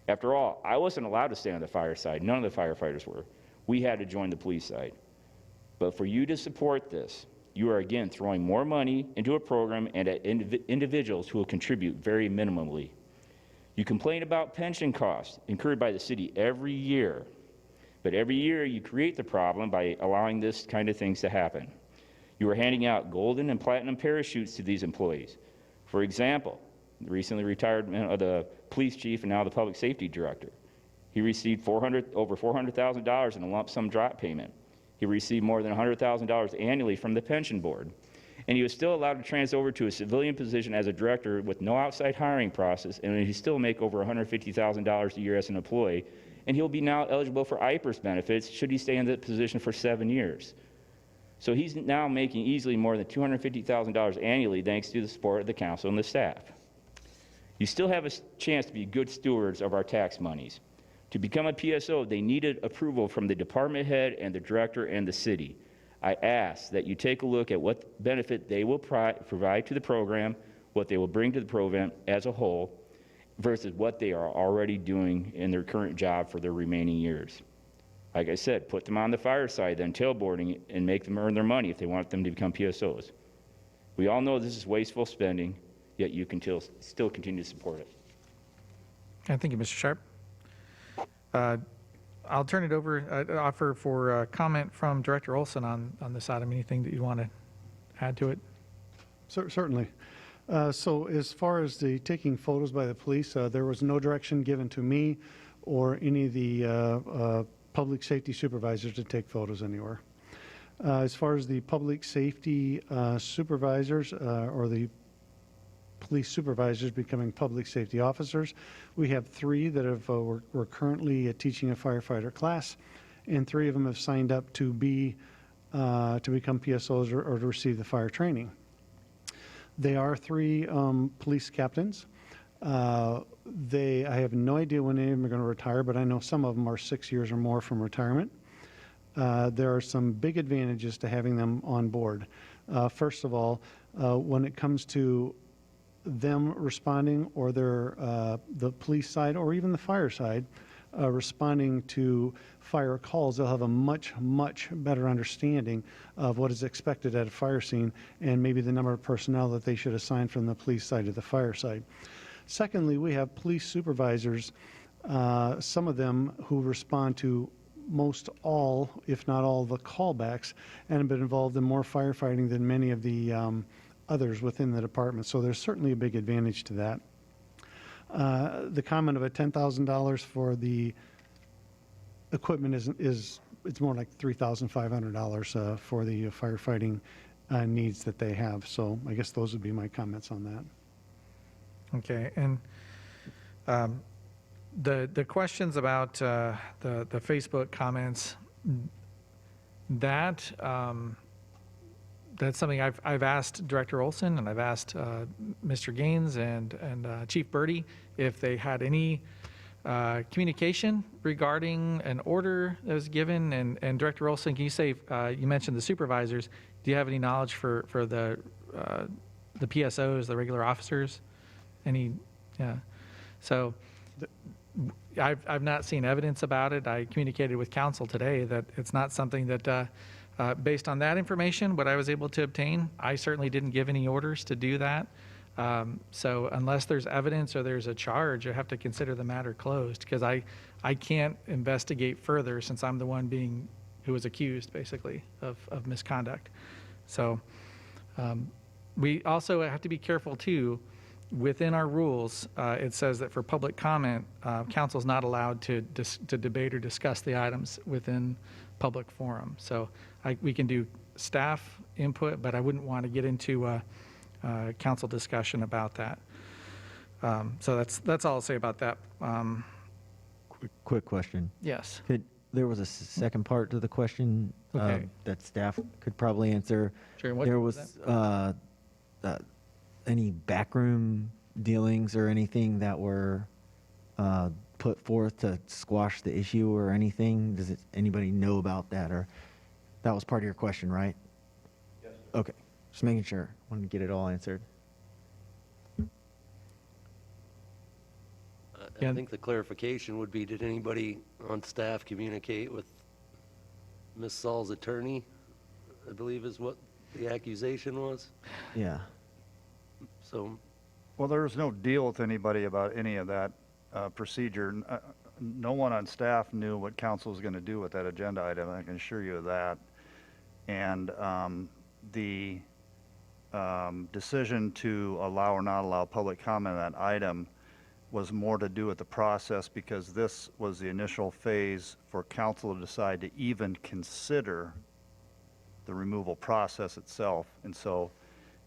After all, I wasn't allowed to stay on the fire side. None of the firefighters were. We had to join the police side. But for you to support this, you are again throwing more money into a program and at individuals who will contribute very minimally. You complain about pension costs incurred by the city every year, but every year you create the problem by allowing this kind of things to happen. You are handing out golden and platinum parachutes to these employees. For example, the recently retired the police chief and now the public safety director. He received over $400,000 in a lump sum drop payment. He received more than $100,000 annually from the pension board. And he was still allowed to transfer over to a civilian position as a director with no outside hiring process, and he still make over $150,000 a year as an employee. And he'll be now eligible for IPERS benefits should he stay in that position for 7 years. So he's now making easily more than $250,000 annually thanks to the support of the council and the staff. You still have a chance to be good stewards of our tax monies. To become a PSO, they needed approval from the department head and the director and the city. I ask that you take a look at what benefit they will provide to the program, what they will bring to the program as a whole, versus what they are already doing in their current job for their remaining years. Like I said, put them on the fire side, then tailboarding, and make them earn their money if they want them to become PSOs. We all know this is wasteful spending, yet you can still continue to support it. Thank you, Mr. Sharp. I'll turn it over, offer for comment from Director Olson on this item. Anything that you want to add to it? Certainly. So as far as the taking photos by the police, there was no direction given to me or any of the public safety supervisors to take photos anywhere. As far as the public safety supervisors or the police supervisors becoming public safety officers, we have 3 that have we're currently teaching a firefighter class, and 3 of them have signed up to become PSOs or to receive the fire training. They are 3 police captains. I have no idea when any of them are going to retire, but I know some of them are 6 years or more from retirement. There are some big advantages to having them on board. First of all, when it comes to them responding, or the police side or even the fire side responding to fire calls, they'll have a much better understanding of what is expected at a fire scene and maybe the number of personnel that they should assign from the police side to the fire side. Secondly, we have police supervisors, some of them who respond to most all, if not all, the callbacks, and have been involved in more firefighting than many of the others within the department. So there's certainly a big advantage to that. The comment of a $10,000 for the equipment it's more like $3,500 for the firefighting needs that they have. So I guess those would be my comments on that. Okay, and the questions about the Facebook comments, that's something I've asked Director Olson, and I've asked Mr. Gaines and Chief Birdie if they had any communication regarding an order that was given. And Director Olson, can you say, you mentioned the supervisors, do you have any knowledge for the PSOs, the regular officers? Yeah. So I've not seen evidence about it. I communicated with council today that it's not something that, based on that information, what I was able to obtain, I certainly didn't give any orders to do that. So unless there's evidence or there's a charge, I have to consider the matter closed, because I can't investigate further since I'm the one who was accused, basically, of misconduct. So we also have to be careful, too. Within our rules, it says that for public comment, council's not allowed to debate or discuss the items within public forum. So we can do staff input, but I wouldn't want to get into a council discussion about that. So that's all I'll say about that. Quick question. Yes. There was a second part to the question that staff could probably answer. Sure. What there was any backroom dealings or anything that were put forth to squash the issue or anything? Does anybody know about that? Or that was part of your question, right? Yes. Okay. Just making sure. Want to get it all answered. I think the clarification would be, did anybody on staff communicate with Ms. Saul's attorney, I believe is what the accusation was? Yeah. So, Well, there was no deal with anybody about any of that procedure. No one on staff knew what council was going to do with that agenda item, I can assure you of that. And the decision to allow or not allow public comment on that item was more to do with the process, because this was the initial phase for council to decide to even consider the removal process itself. And so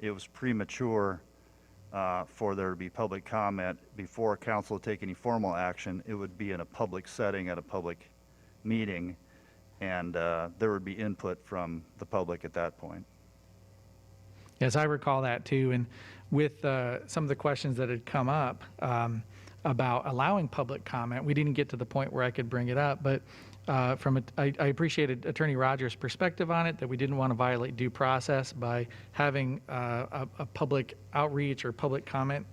it was premature for there to be public comment before council take any formal action. It would be in a public setting at a public meeting, and there would be input from the public at that point. Yes, I recall that too. And with some of the questions that had come up about allowing public comment, we didn't get to the point where I could bring it up, but I appreciated Attorney Rogers' perspective on it, that we didn't want to violate due process by having a public outreach or public comment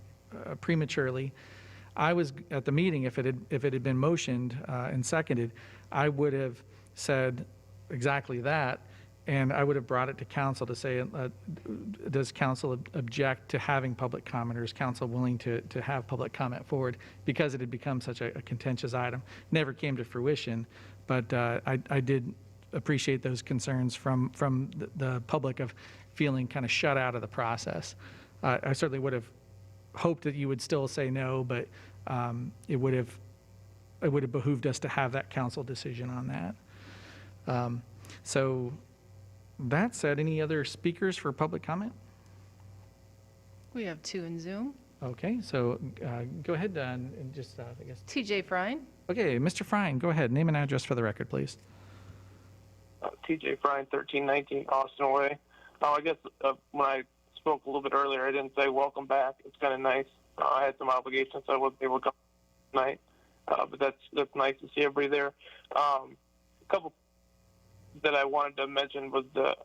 prematurely. I was at the meeting, if it had been motioned and seconded, I would have said exactly that, and I would have brought it to council to say, does council object to having public comment, or is council willing to have public comment forward, because it had become such a contentious item. Never came to fruition, but I did appreciate those concerns from the public of feeling kind of shut out of the process. I certainly would have hoped that you would still say no, but it would have behooved us to have that council decision on that. So that said, any other speakers for public comment? We have 2 in Zoom. Okay, so go ahead and just, I guess. TJ Frine. Okay, Mr. Frine, go ahead. Name and address for the record, please. TJ Frine, 1319 Austin Way. I guess when I spoke a little bit earlier, I didn't say welcome back. It's kind of nice. I had some obligations, so I wasn't able to come tonight. But that's nice to see everybody there. A couple that I wanted to mention was the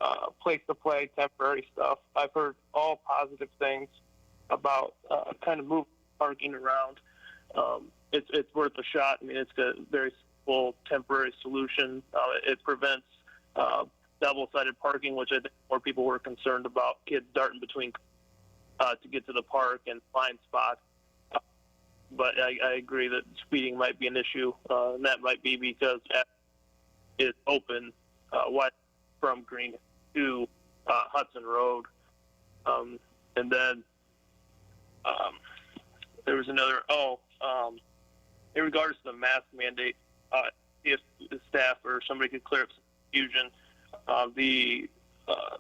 place to play temporary stuff. I've heard all positive things about kind of moving parking around. It's worth a shot. I mean, it's a very simple temporary solution. It prevents double-sided parking, which I think more people were concerned about, kids darting between to get to the park and find spots. But I agree that speeding might be an issue, and that might be because it's open west from Green to Hudson Road. And then there was another, in regards to the mask mandate, if the staff or somebody could clear up some confusion, the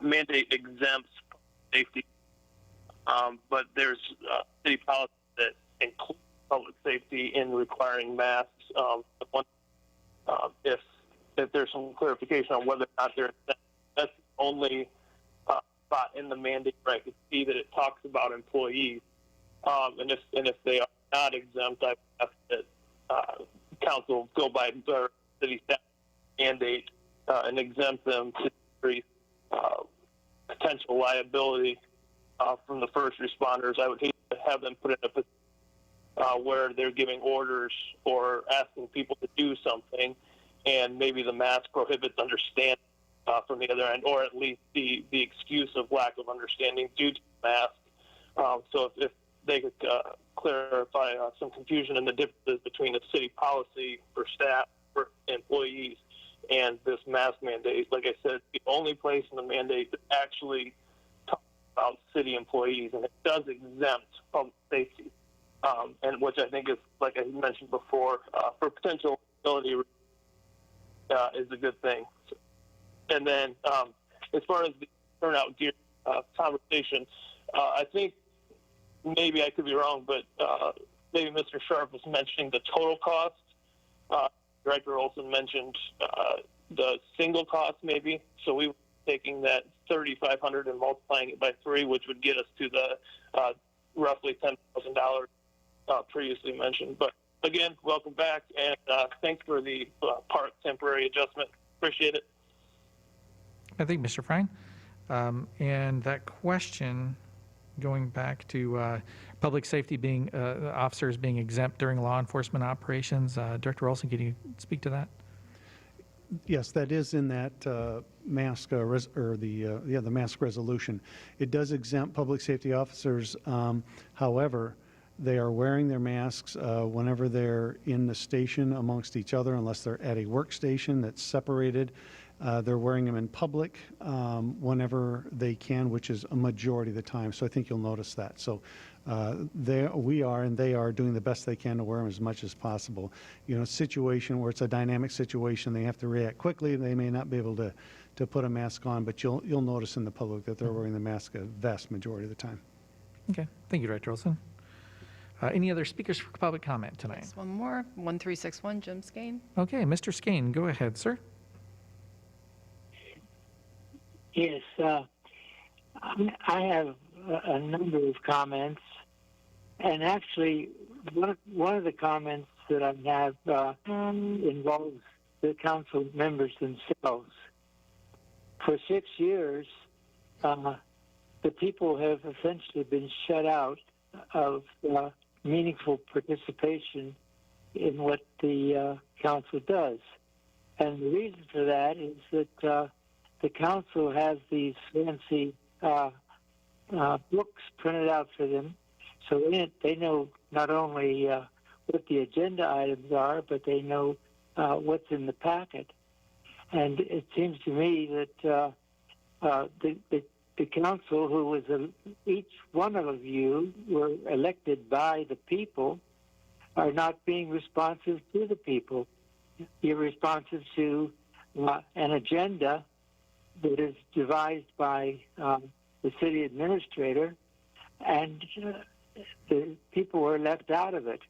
mandate exempts safety, but there's city policy that includes public safety in requiring masks. If there's some clarification on whether or not they're exempt, that's the only spot in the mandate where I could see that it talks about employees. And if they are not exempt, I ask that council go by their city staff mandate and exempt them to increase potential liability from the first responders. I would hate to have them put in a position where they're giving orders or asking people to do something, and maybe the mask prohibits understanding from the other end, or at least the excuse of lack of understanding due to the mask. So if they could clarify some confusion in the differences between the city policy for staff, for employees, and this mask mandate. Like I said, the only place in the mandate that actually talks about city employees, and it does exempt public safety, and which I think is, like I mentioned before, for potential liability is a good thing. And then as far as the turnout gear conversation, I think maybe I could be wrong, but maybe Mr. Sharp was mentioning the total cost. Director Olson mentioned the single cost maybe. So we were taking that $3,500 and multiplying it by 3, which would get us to the roughly $10,000 previously mentioned. But again, welcome back, and thanks for the park temporary adjustment. Appreciate it. I think, Mr. Frine. And that question, going back to public safety being, officers being exempt during law enforcement operations, Director Olson, can you speak to that? Yes, that is in that mask, the mask resolution. It does exempt public safety officers. However, they are wearing their masks whenever they're in the station amongst each other, unless they're at a workstation that's separated. They're wearing them in public whenever they can, which is a majority of the time. So I think you'll notice that. So we are and they are doing the best they can to wear them as much as possible. You know, situation where it's a dynamic situation, they have to react quickly. They may not be able to to put a mask on, but you'll notice in the public that they're wearing the mask a vast majority of the time. Okay, thank you, Director Olson. Any other speakers for public comment tonight? Yes, one more, 1361, Jim Skane. Okay, Mr. Skane, go ahead, sir. Yes, I have a number of comments, and actually, one of the comments that I have involves the council members themselves. For 6 years, the people have essentially been shut out of meaningful participation in what the council does. And the reason for that is that the council has these fancy books printed out for them. So in it, they know not only what the agenda items are, but they know what's in the packet. And it seems to me that the council, who was each one of you were elected by the people, are not being responsive to the people. You're responsive to an agenda that is devised by the city administrator, and the people are left out of it.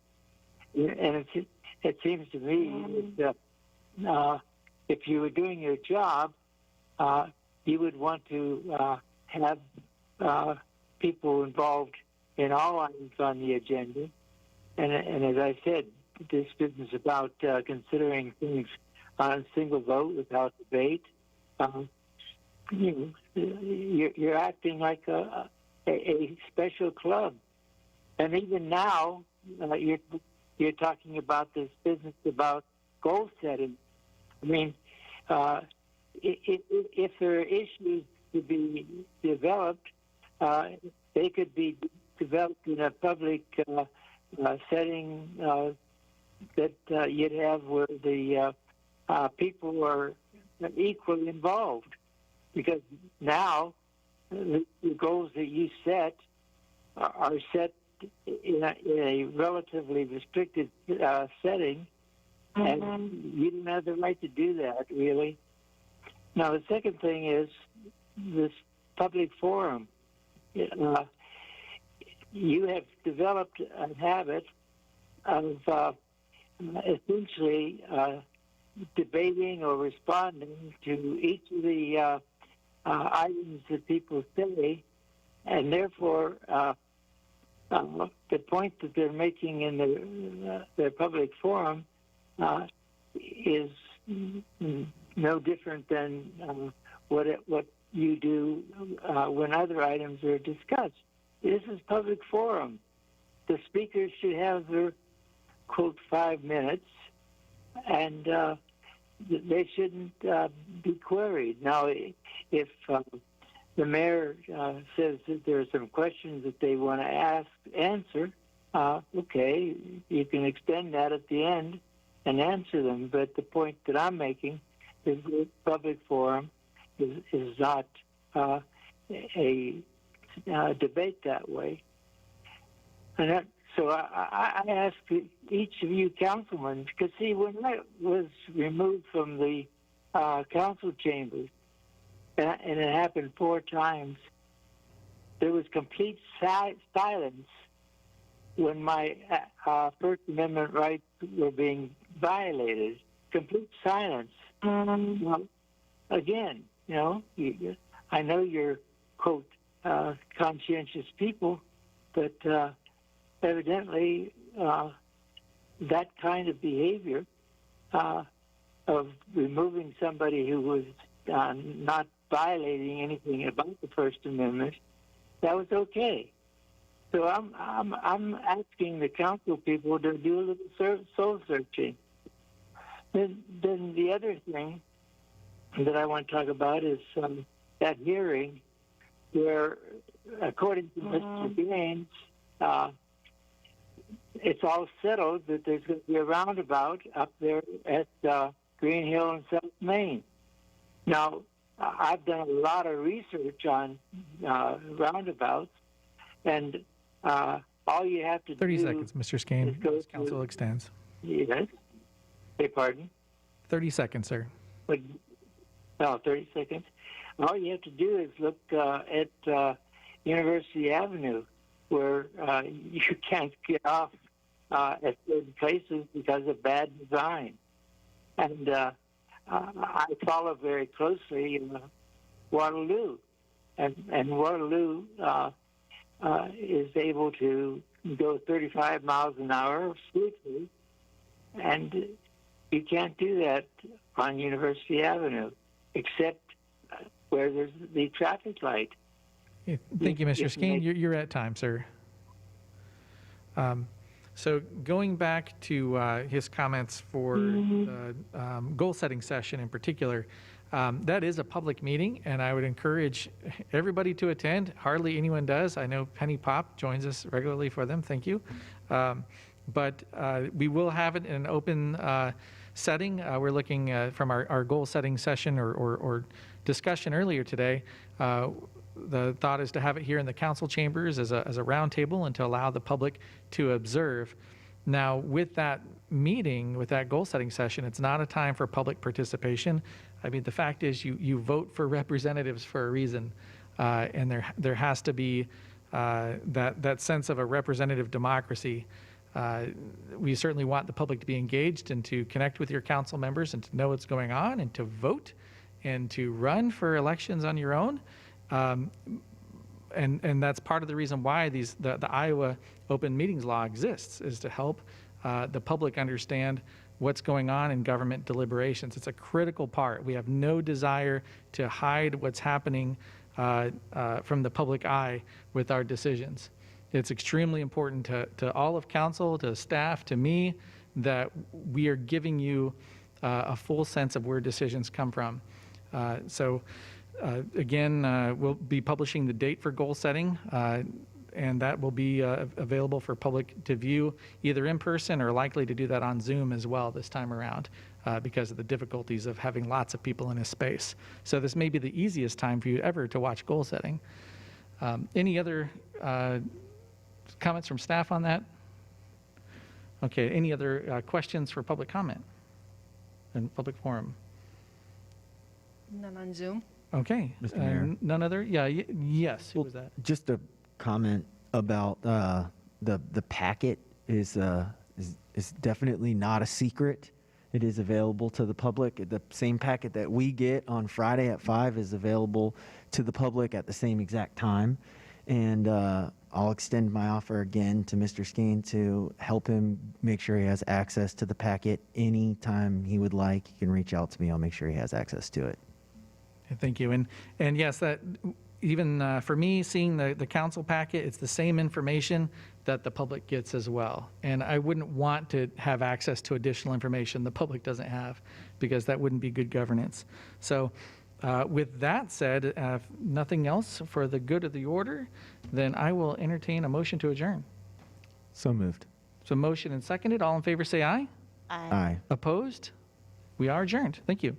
And it seems to me that if you were doing your job, you would want to have people involved in all items on the agenda. And as I said, this business about considering things on a single vote without debate, you're acting like a special club. And even now, you're talking about this business about goal setting. I mean, if there are issues to be developed, they could be developed in a public setting that you'd have where the people are equally involved. Because now the goals that you set are set in a relatively restricted setting, and you don't have the right to do that, really. Now, the second thing is this public forum. You have developed a habit of essentially debating or responding to each of the items that people say, and therefore the point that they're making in their public forum is no different than what you do when other items are discussed. This is public forum. The speakers should have their, quote, 5 minutes, and they shouldn't be queried. Now, if the mayor says that there are some questions that they want to answer, okay, you can extend that at the end and answer them. But the point that I'm making is that public forum is not a debate that way. And so I ask each of you councilmen, because see, when I was removed from the council chambers, and it happened 4 times, there was complete silence when my First Amendment rights were being violated. Complete silence. Well, again, I know you're, quote, conscientious people, but evidently that kind of behavior of removing somebody who was not violating anything about the First Amendment, that was okay. So I'm asking the council people to do a little soul searching. Then the other thing that I want to talk about is that hearing where, according to Mr. Gaines, it's all settled that there's going to be a roundabout up there at Green Hill and South Main. Now, I've done a lot of research on roundabouts, and all you have to 30 do... 30 seconds, Mr. Skane. Council extends. Yes. Hey, pardon? 30 seconds, sir. But Well, 30 seconds. All you have to do is look at University Avenue, where you can't get off at certain places because of bad design. And I follow very closely Waterloo, and Waterloo is able to go 35 miles an hour smoothly, and you can't do that on University Avenue, except where there's the traffic light. Yeah, thank you, Mr. Skeen. You're at time, sir. So going back to his comments for the goal-setting session in particular, that is a public meeting, and I would encourage everybody to attend. Hardly anyone does. I know Penny Pop joins us regularly for them. Thank you. But we will have it in an open setting. We're looking from our goal-setting session or discussion earlier today. The thought is to have it here in the council chambers as a round table and to allow the public to observe. Now, with that meeting, with that goal-setting session, it's not a time for public participation. I mean, the fact is you vote for representatives for a reason, and there has to be that sense of a representative democracy. We certainly want the public to be engaged and to connect with your council members and to know what's going on and to vote and to run for elections on your own. And that's part of the reason why the Iowa Open Meetings Law exists, is to help the public understand what's going on in government deliberations. It's a critical part. We have no desire to hide what's happening from the public eye with our decisions. It's extremely important to all of council, to staff, to me, that we are giving you a full sense of where decisions come from. Again, we'll be publishing the date for goal setting, and that will be available for public to view either in person or likely to do that on Zoom as well this time around because of the difficulties of having lots of people in a space. So this may be the easiest time for you ever to watch goal setting. Any other comments from staff on that? Okay, any other questions for public comment and public forum? None on Zoom. Okay. Mr. Mayor? None other? Yeah, yes. Who was that? Just a comment about the packet is definitely not a secret. It is available to the public. The same packet that we get on Friday at 5 is available to the public at the same exact time. And I'll extend my offer again to Mr. Skeen to help him make sure he has access to the packet anytime he would like. He can reach out to me. I'll make sure he has access to it. Thank you. And yes, that even for me, seeing the council packet, it's the same information that the public gets as well. And I wouldn't want to have access to additional information the public doesn't have, because that wouldn't be good governance. So with that said, if nothing else for the good of the order, then I will entertain a motion to adjourn. So moved. So motion and seconded. All in favor say aye. Aye. Opposed? We are adjourned. Thank you.